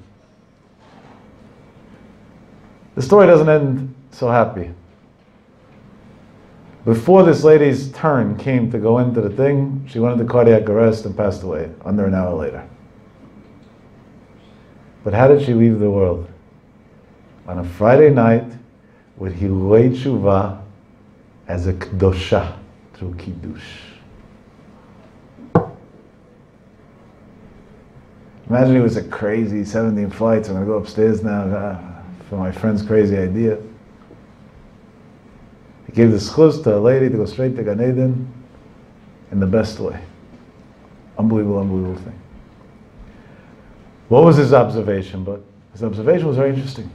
The story doesn't end so happy. Before this lady's turn came to go into the thing, she went into cardiac arrest and passed away under an hour later. But how did she leave the world? On a Friday night with Hilulei Tshuva as a Kedosha through Kiddush. Imagine it was a crazy 17 flights. I'm going to go upstairs now for my friend's crazy idea. He gave the schus to a lady to go straight to Gan Eden in the best way. Unbelievable, unbelievable thing. What was his observation? But his observation was very interesting.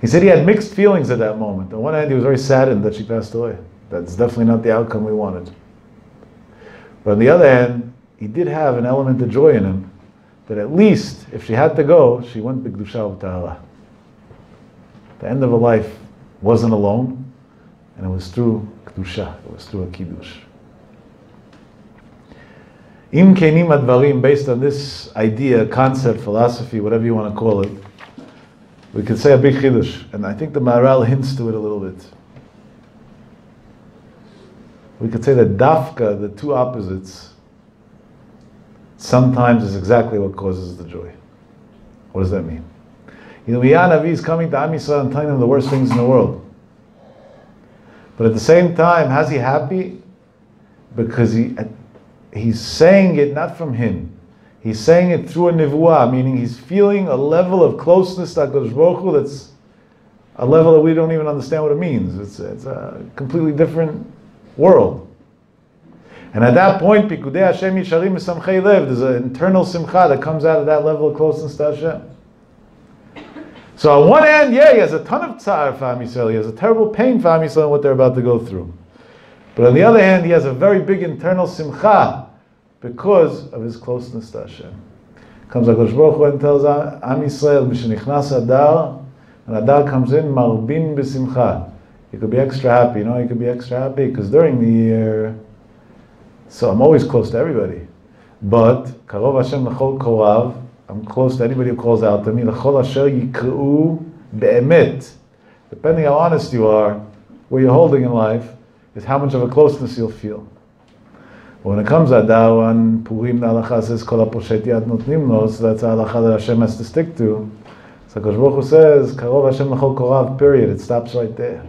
He said he had mixed feelings at that moment. On one hand, he was very saddened that she passed away. That's definitely not the outcome we wanted. But on the other hand, he did have an element of joy in him that at least, if she had to go, she went b'kedusha u'tahara. The end of her life wasn't alone, and it was through kedusha. It was through a kiddush. Im kenim advarim, based on this idea, concept, philosophy, whatever you want to call it, we could say a big chiddush, and I think the Maharal hints to it a little bit. We could say that dafka, the two opposites, sometimes is exactly what causes the joy. What does that mean? Yirmiyahu Navi is coming to Am Yisrael and telling them the worst things in the world. But at the same time, how's he happy? Because he's saying it not from him. He's saying it through a nivuah, meaning he's feeling a level of closeness to HaKadosh Baruch Hu that's a level that we don't even understand what it means. It's a completely different world. And at that point, Pikudei Hashem Yisharim Mesamchei Lev, there's an internal simcha that comes out of that level of closeness to Hashem. So on one hand, yeah, he has a ton of tzar for Am Yisrael, he has a terrible pain for Am Yisrael and what they're about to go through. But on the other hand, he has a very big internal simcha because of his closeness to Hashem. Comes HaKadosh Baruch Hu and tells Am Yisrael, Mishenichnas Adar, and Adar comes in, Marbin b'simcha. You could be extra happy, you know, you could be extra happy because during the year, so I'm always close to everybody. But, Karov Hashem l'chol korav, I'm close to anybody who calls out to me, l'chol asher yikru be'emet. Depending how honest you are, what you're holding in life, is how much of a closeness you'll feel. But when it comes to Adar, and Purim, the halacha says, kol ha'poshet yad notnim lo, so that's the halacha that Hashem has to stick to. So HaKadosh Baruch Hu says, Karov Hashem l'chol korav, period. It stops right there.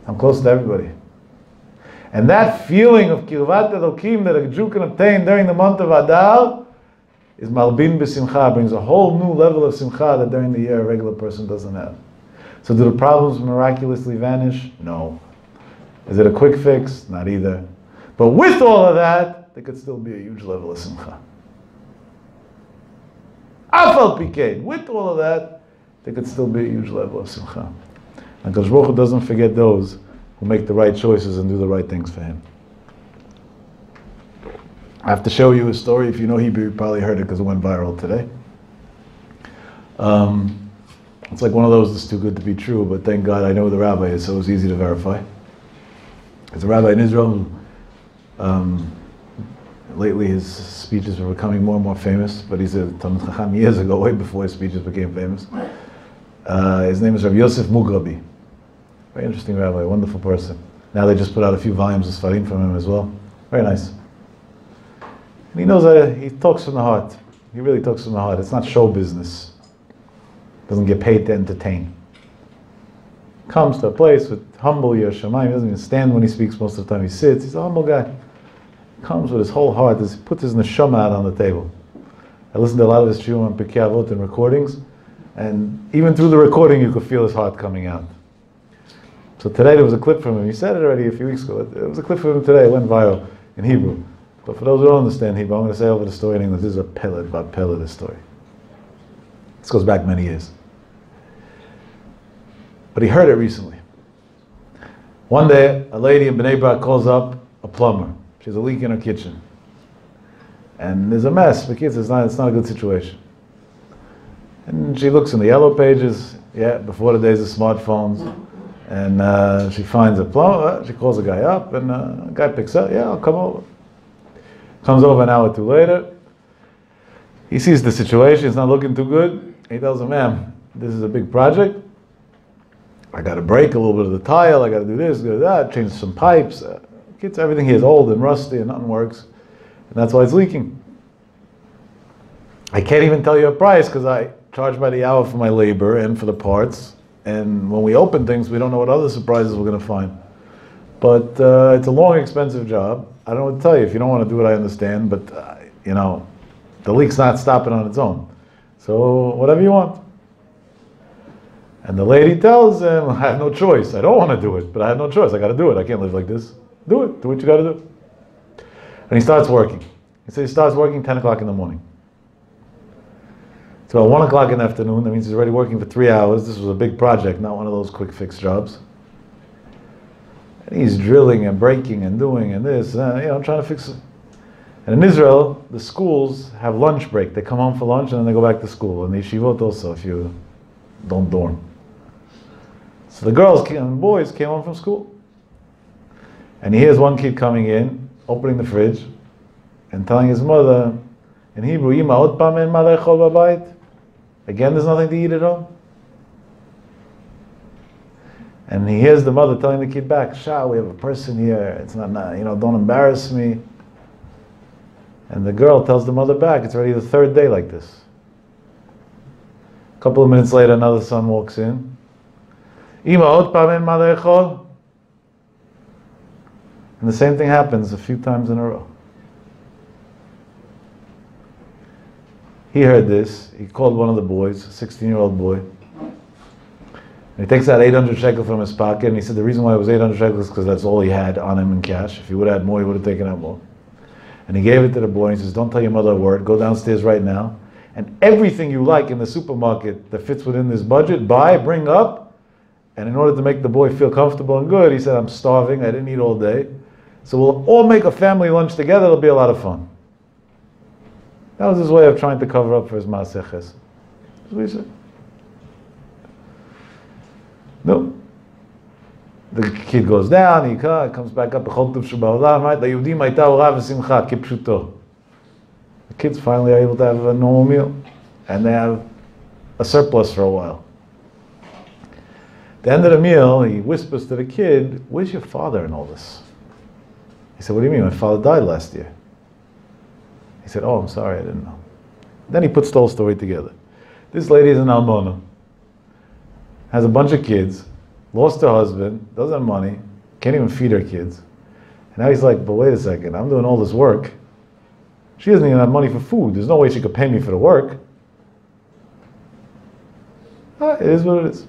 I'm close to everybody. And that feeling of kirvat Elokim that a Jew can obtain during the month of Adar is malbin b'simcha, brings a whole new level of simcha that during the year a regular person doesn't have. So do the problems miraculously vanish? No. Is it a quick fix? Not either. But with all of that, there could still be a huge level of simcha. Afal pikein, with all of that, there could still be a huge level of simcha. And HaKadosh Baruch Hu doesn't forget those who make the right choices and do the right things for him. I have to show you a story. If you know Hebrew, you probably heard it because it went viral today. It's like one of those that's too good to be true, but thank God I know who the rabbi is, so it was easy to verify. There's a rabbi in Israel who, lately his speeches are becoming more and more famous, but he's a Talmid Chacham years ago, way before his speeches became famous. His name is Rav Yosef Mugrabi. Very interesting rabbi, wonderful person. Now they just put out a few volumes of Sfarim from him as well. Very nice. And he knows that he talks from the heart. He really talks from the heart. It's not show business. Doesn't get paid to entertain. Comes to a place with humble Yirah Shamayim. He doesn't even stand when he speaks most of the time. He sits. He's a humble guy. Comes with his whole heart. He puts his neshama out on the table. I listened to a lot of his shiurim on Pirkei Avot and recordings, and even through the recording you could feel his heart coming out. So today there was a clip from him. He said it already a few weeks ago. There was a clip from him today. It went viral in Hebrew. But for those who don't understand Hebrew, I'm going to say over the story in English. This is a pellet, about pellet, this story. This goes back many years. But he heard it recently. One day, a lady in Bnei Brak calls up a plumber. She has a leak in her kitchen. And there's a mess. For kids, it's not a good situation. And she looks in the yellow pages, before the days of smartphones. And she finds a plumber. She calls the guy up, and the guy picks up. Yeah, I'll come over. Comes over an hour or two later. He sees the situation. It's not looking too good. He tells her, ma'am, this is a big project. I got to break a little bit of the tile, I got to do this, do that, change some pipes. Kids, everything here is old and rusty and nothing works. And that's why it's leaking. I can't even tell you a price because I charge by the hour for my labor and for the parts. And when we open things, we don't know what other surprises we're going to find. But it's a long, expensive job. I don't know what to tell you. If you don't want to do it, I understand. But, you know, the leak's not stopping on its own. So whatever you want. And the lady tells him, I have no choice. I don't want to do it, but I have no choice. I got to do it. I can't live like this. Do it. Do what you got to do. And he starts working. He says he starts working 10 o'clock in the morning. It's about 1 o'clock in the afternoon. That means he's already working for 3 hours. This was a big project, not one of those quick fix jobs. And he's drilling and breaking and doing and this, trying to fix it. And in Israel, the schools have lunch break. They come home for lunch and then they go back to school. And the yeshivot also, if you don't dorm. So the girls and boys came home from school. And he hears one kid coming in, opening the fridge, and telling his mother, in Hebrew, Ima od pam en ma lechol babayit. Again, there's nothing to eat at home. And he hears the mother telling the kid back, Shah, we have a person here. It's not, don't embarrass me. And the girl tells the mother back, it's already the third day like this. A couple of minutes later, another son walks in. Ima od pam en ma lechol. And the same thing happens a few times in a row. He heard this. He called one of the boys, a 16-year-old boy. And he takes out 800 shekel from his pocket, and he said the reason why it was 800 shekels is because that's all he had on him in cash. If he would have had more, he would have taken out more. And he gave it to the boy, and he says, don't tell your mother a word. Go downstairs right now. And everything you like in the supermarket that fits within this budget, buy, bring up. And in order to make the boy feel comfortable and good, he said, I'm starving. I didn't eat all day. So we'll all make a family lunch together. It'll be a lot of fun. That was his way of trying to cover up for his maaseh chesed. That's what he said. No. The kid goes down, he comes back up, right? The kids finally are able to have a normal meal. And they have a surplus for a while. At the end of the meal, he whispers to the kid, where's your father in all this? He said, what do you mean? My father died last year. He said, oh, I'm sorry, I didn't know. Then he puts the whole story together. This lady is an almona, has a bunch of kids, lost her husband, doesn't have money, can't even feed her kids. And now he's like, but wait a second, I'm doing all this work. She doesn't even have money for food. There's no way she could pay me for the work. It is what it is.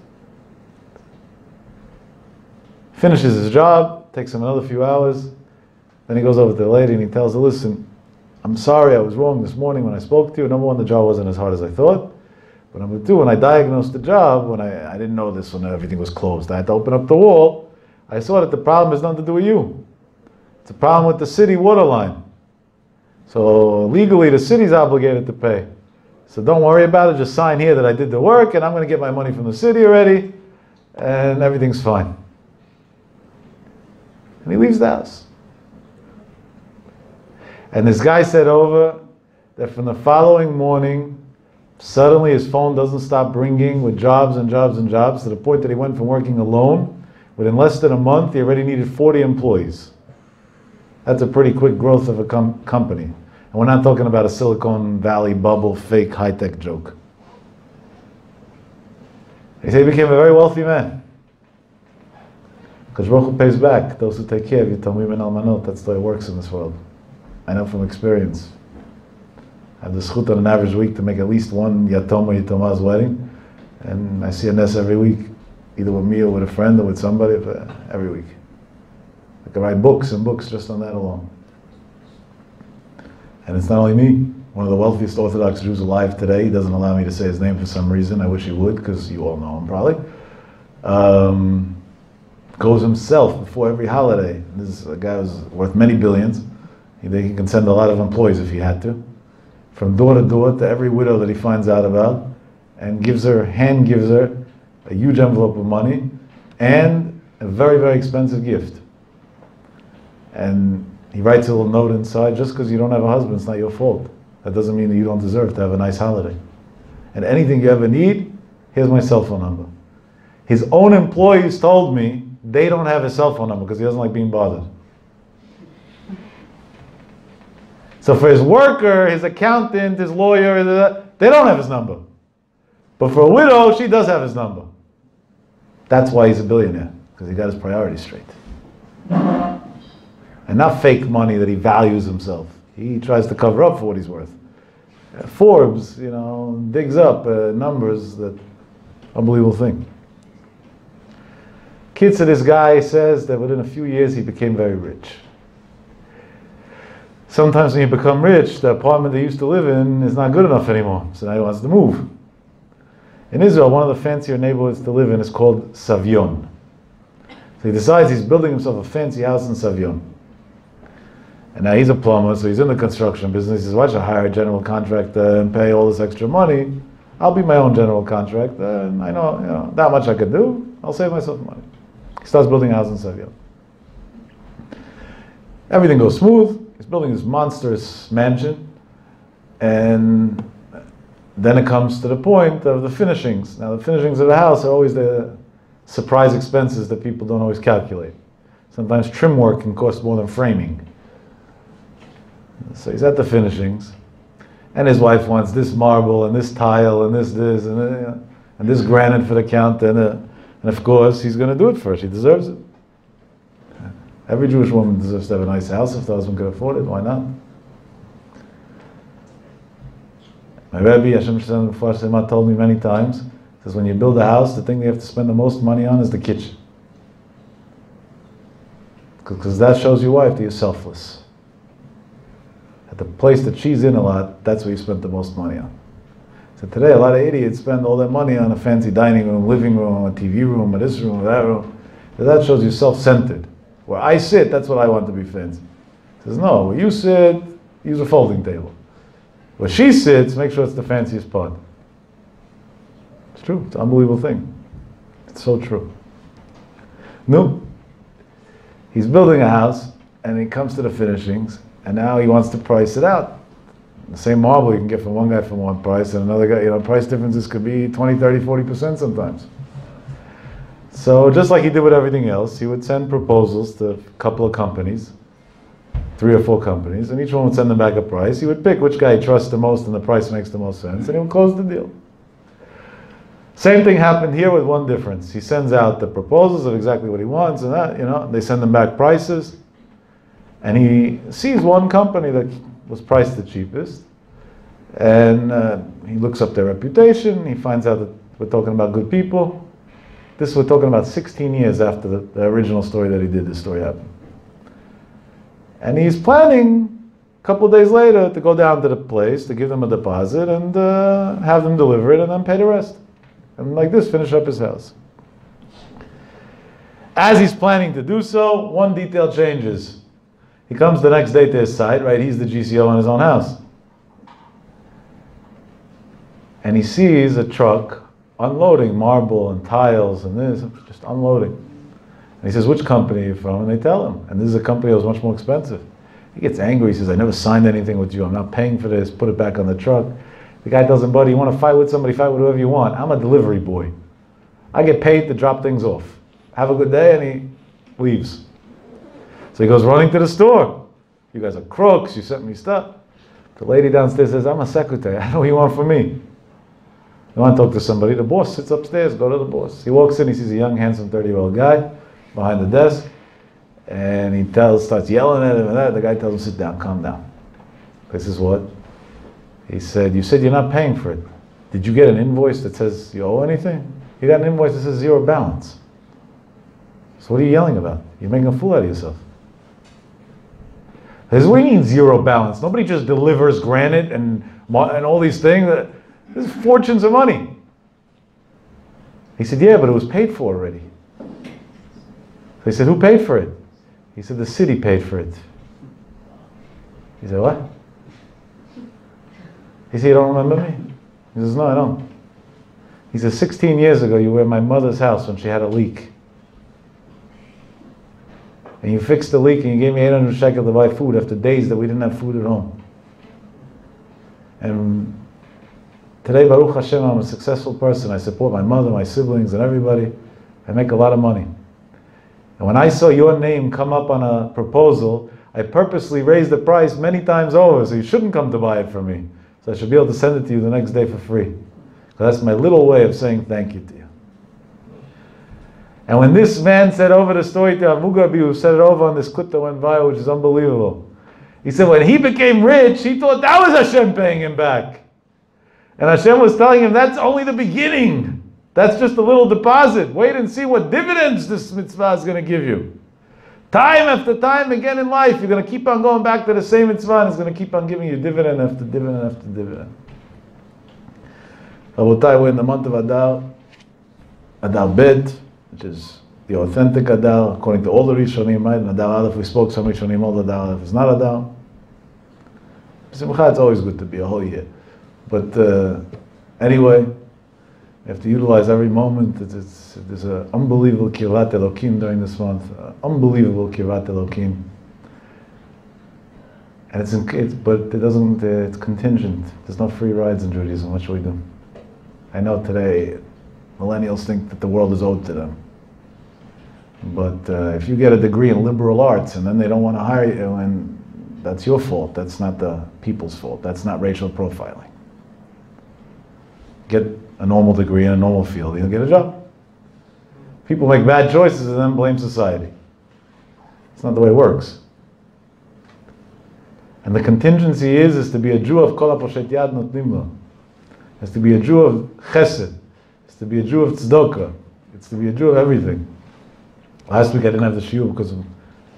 Finishes his job, takes him another few hours. Then he goes over to the lady and he tells her, listen, I'm sorry I was wrong this morning when I spoke to you. Number one, the job wasn't as hard as I thought. But number two, when I diagnosed the job, when I didn't know this when everything was closed, I had to open up the wall. I saw that the problem has nothing to do with you. It's a problem with the city water line. So legally, the city's obligated to pay. So don't worry about it. Just sign here that I did the work and I'm going to get my money from the city already. And everything's fine. And he leaves the house. And this guy said over that from the following morning, suddenly his phone doesn't stop ringing with jobs and jobs and jobs to the point that he went from working alone. Within less than a month, he already needed 40 employees. That's a pretty quick growth of a company. And we're not talking about a Silicon Valley bubble, fake high-tech joke. He said he became a very wealthy man. Because Baruch Hu pays back those who take care of you, Tamim and Almanot. That's the way it works in this world. I know from experience. I have the zchut on an average week to make at least one Yatom or Yatomah's wedding. And I see a nest every week, either with me or with a friend or with somebody, every week. I can write books and books just on that alone. And it's not only me. One of the wealthiest Orthodox Jews alive today, he doesn't allow me to say his name for some reason. I wish he would, because you all know him probably. Goes himself before every holiday. This is a guy who's worth many billions. He can send a lot of employees if he had to. From door to door to every widow that he finds out about, and gives her a huge envelope of money and a very, very expensive gift. And he writes a little note inside, just because you don't have a husband, it's not your fault. That doesn't mean that you don't deserve to have a nice holiday. And anything you ever need, here's my cell phone number. His own employees told me they don't have his cell phone number because he doesn't like being bothered. So for his worker, his accountant, his lawyer, they don't have his number. But for a widow, she does have his number. That's why he's a billionaire, because he got his priorities straight. And not fake money that he values himself. He tries to cover up for what he's worth. Forbes, digs up numbers, that unbelievable thing. Kids of this guy says that within a few years he became very rich. Sometimes when you become rich, the apartment they used to live in is not good enough anymore, so now he wants to move. In Israel, one of the fancier neighborhoods to live in is called Savion. So he decides he's building himself a fancy house in Savion. And now he's a plumber, so he's in the construction business. He says, why should I hire a general contractor and pay all this extra money? I'll be my own general contractor, and I know, that much I can do. I'll save myself money. He starts building a house in Savion. Everything goes smooth. He's building this monstrous mansion, and then it comes to the point of the finishings. Now, the finishings of the house are always the surprise expenses that people don't always calculate. Sometimes trim work can cost more than framing. So he's at the finishings, and his wife wants this marble and this tile and this and this granite for the counter, and of course he's going to do it for her. She deserves it. Every Jewish woman deserves to have a nice house if the husband could afford it. Why not? My Rebbe, Hashem Shem Sema, told me many times, says when you build a house, the thing you have to spend the most money on is the kitchen. Because that shows your wife that you're selfless. At the place that she's in a lot, that's where you spent the most money on. So today, a lot of idiots spend all their money on a fancy dining room, living room, a TV room, or this room, or that room. So that shows you self-centered. Where I sit, that's what I want to be fancy. He says, no, where you sit, use a folding table. Where she sits, make sure it's the fanciest part. It's true. It's an unbelievable thing. It's so true. No. He's building a house, and he comes to the finishings, and now he wants to price it out. The same marble you can get from one guy for one price, and another guy, price differences could be 20, 30, 40% sometimes. So just like he did with everything else, he would send proposals to a couple of companies, 3 or 4 companies, and each one would send them back a price. He would pick which guy he trusts the most and the price makes the most sense, and he would close the deal. Same thing happened here with one difference. He sends out the proposals of exactly what he wants, and that, they send them back prices, and he sees one company that was priced the cheapest, and he looks up their reputation. He finds out that we're talking about good people. This we're talking about 16 years after the original story that he did, this story happened. And he's planning a couple of days later to go down to the place to give them a deposit and have them deliver it and then pay the rest. And like this, finish up his house. As he's planning to do so, one detail changes. He comes the next day to his site, right? He's the GCO in his own house. And he sees a truck unloading marble and tiles and this, just unloading. And he says, which company are you from? And they tell him. And this is a company that was much more expensive. He gets angry. He says, I never signed anything with you. I'm not paying for this. Put it back on the truck. The guy tells him, buddy, you want to fight with somebody, fight with whoever you want. I'm a delivery boy. I get paid to drop things off. Have a good day, and he leaves. So he goes running to the store. You guys are crooks. You sent me stuff. The lady downstairs says, I'm a secretary. I know what you want from me. You want to talk to somebody? The boss sits upstairs. Go to the boss. He walks in. He sees a young, handsome 30-year-old guy behind the desk. And he starts yelling at him and that. The guy tells him, sit down, calm down. This is what? He said, you said you're not paying for it. Did you get an invoice that says you owe anything? You got an invoice that says zero balance. So what are you yelling about? You're making a fool out of yourself. He says, what do you mean zero balance? Nobody just delivers granite and all these things. There's fortunes of money. He said, yeah, but it was paid for already. They said, who paid for it? He said, the city paid for it. He said, what? He said, you don't remember me? He says, no, I don't. He says, 16 years ago, you were at my mother's house when she had a leak. And you fixed the leak and you gave me 800 shekel to buy food after days that we didn't have food at home. And today, Baruch Hashem, I'm a successful person. I support my mother, my siblings, and everybody. I make a lot of money. And when I saw your name come up on a proposal, I purposely raised the price many times over, so you shouldn't come to buy it from me. So I should be able to send it to you the next day for free. So that's my little way of saying thank you to you. And when this man said over the story to Amugabi, who said it over on this kutta went by, which is unbelievable. He said when he became rich, he thought that was Hashem paying him back. And Hashem was telling him that's only the beginning. That's just a little deposit. Wait and see what dividends this mitzvah is going to give you. Time after time again in life, you're going to keep on going back to the same mitzvah and it's going to keep on giving you dividend after dividend after dividend. Rabotai, we're in the month of Adar, Adar Bet, which is the authentic Adar, according to all the Rishonim, right? In Adar Aleph, we spoke some Rishonim, all the Adar Aleph is not Adar. Simcha, it's always good to be a whole year. But anyway, you have to utilize every moment. There's an unbelievable kirat Elokim during this month. Unbelievable kirat Elokim. And it's contingent. There's no free rides in Judaism. What should we do? I know today millennials think that the world is owed to them. But if you get a degree in liberal arts and then they don't want to hire you, and that's your fault. That's not the people's fault. That's not racial profiling. Get a normal degree in a normal field, you'll get a job. People make bad choices and then blame society. It's not the way it works. And the contingency is to be a Jew of kol haposhet yad notnim lo. It's to be a Jew of chesed. It's to be a Jew of tzedakah. It's to be a Jew of everything. Last week I didn't have the shiur because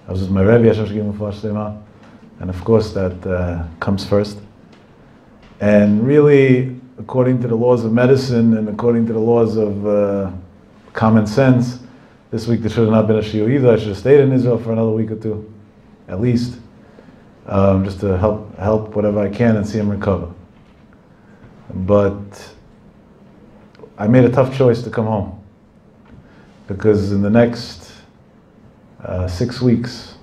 I was with my Rebbe, Hashem shegim u'far shlema. And of course that comes first. And really, according to the laws of medicine and according to the laws of common sense, this week there should have not been a shiur either. I should have stayed in Israel for another week or two, at least, just to help whatever I can and see him recover. But I made a tough choice to come home because in the next 6 weeks,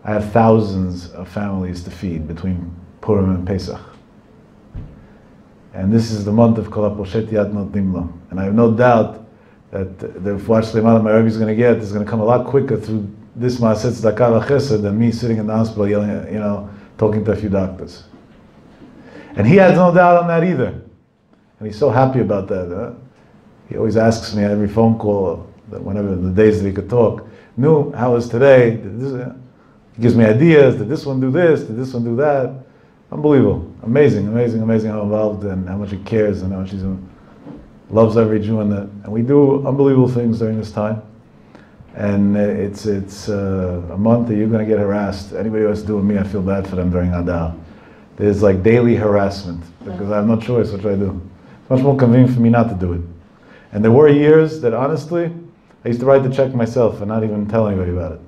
I have thousands of families to feed between Purim and Pesach. And this is the month of Kol HaPoshet Yad Notnim Lo. And I have no doubt that the Refuah Shlema that my Rebbe is going to get is going to come a lot quicker through this Maaseh Tzedakah V'Chesed than me sitting in the hospital yelling, talking to a few doctors. And he has no doubt on that either. And he's so happy about that. He always asks me at every phone call, whenever the days that he could talk, "Nu, how was today?" He gives me ideas. Did this one do this? Did this one do that? Unbelievable. Amazing how involved and how much he cares and how much he loves every Jew and we do unbelievable things during this time. And it's a month that you're going to get harassed. Anybody who has to do with me, I feel bad for them during Adar. There's like daily harassment because I have no choice. What should I do? It's much more convenient for me not to do it. And there were years that honestly, I used to write the check myself and not even tell anybody about it.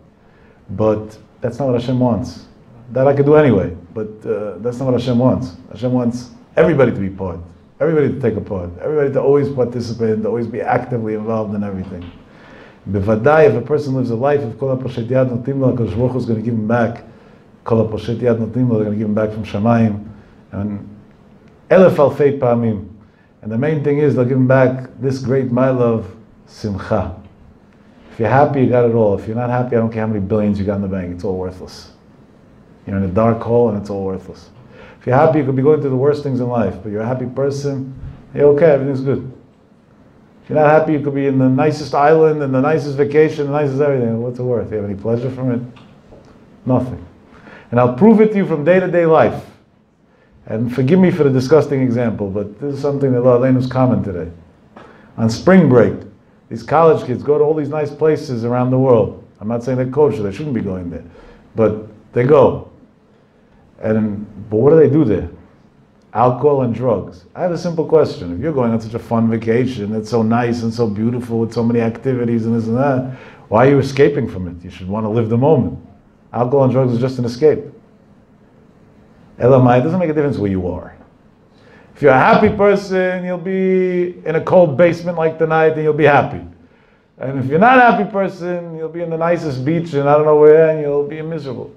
But that's not what Hashem wants. That I could do anyway, but that's not what Hashem wants. Hashem wants everybody to be part, everybody to take a part, everybody to always participate, to always be actively involved in everything. Bevadai, if a person lives a life of Kol HaPoshet Yad Notnim Lo, HaKadosh Baruch Hu is going to give him back. Kol HaPoshet Yad Notnim Lo, they're going to give him back from Shamayim. And Elef Alfei Pa'amim. And the main thing is, they'll give him back this great mile of Simcha. If you're happy, you got it all. If you're not happy, I don't care how many billions you got in the bank, it's all worthless. You're in a dark hole and it's all worthless. If you're happy, you could be going through the worst things in life, but you're a happy person, you're okay, everything's good. If you're not happy, you could be in the nicest island and the nicest vacation, the nicest everything. What's it worth? Do you have any pleasure from it? Nothing. And I'll prove it to you from day-to-day life. And forgive me for the disgusting example, but this is something that Aleinu is common today. On spring break, these college kids go to all these nice places around the world. I'm not saying they're kosher, they shouldn't be going there. But they go. But what do they do there? Alcohol and drugs. I have a simple question. If you're going on such a fun vacation, it's so nice and so beautiful with so many activities and this and that, why are you escaping from it? You should want to live the moment. Alcohol and drugs is just an escape. Elamai, it doesn't make a difference where you are. If you're a happy person, you'll be in a cold basement like tonight and you'll be happy. And if you're not a happy person, you'll be in the nicest beach and I don't know where and you'll be miserable.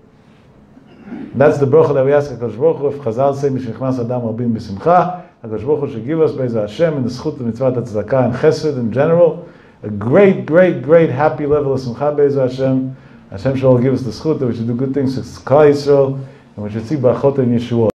That's the bracha that we ask HaKadosh Baruch Hu. If Chazal say, Mishnichnas Adam Rabim B'Simcha, HaKadosh Baruch Hu should give us Be'ez Hashem in the Zchut and Mitzvah Tzedakah and Chesed in general, a great, great, great happy level of Simcha Be'ezah Hashem. Hashem shall give us the schut that we should do good things to Klal Yisrael, and we should see Barachot and Yeshuot.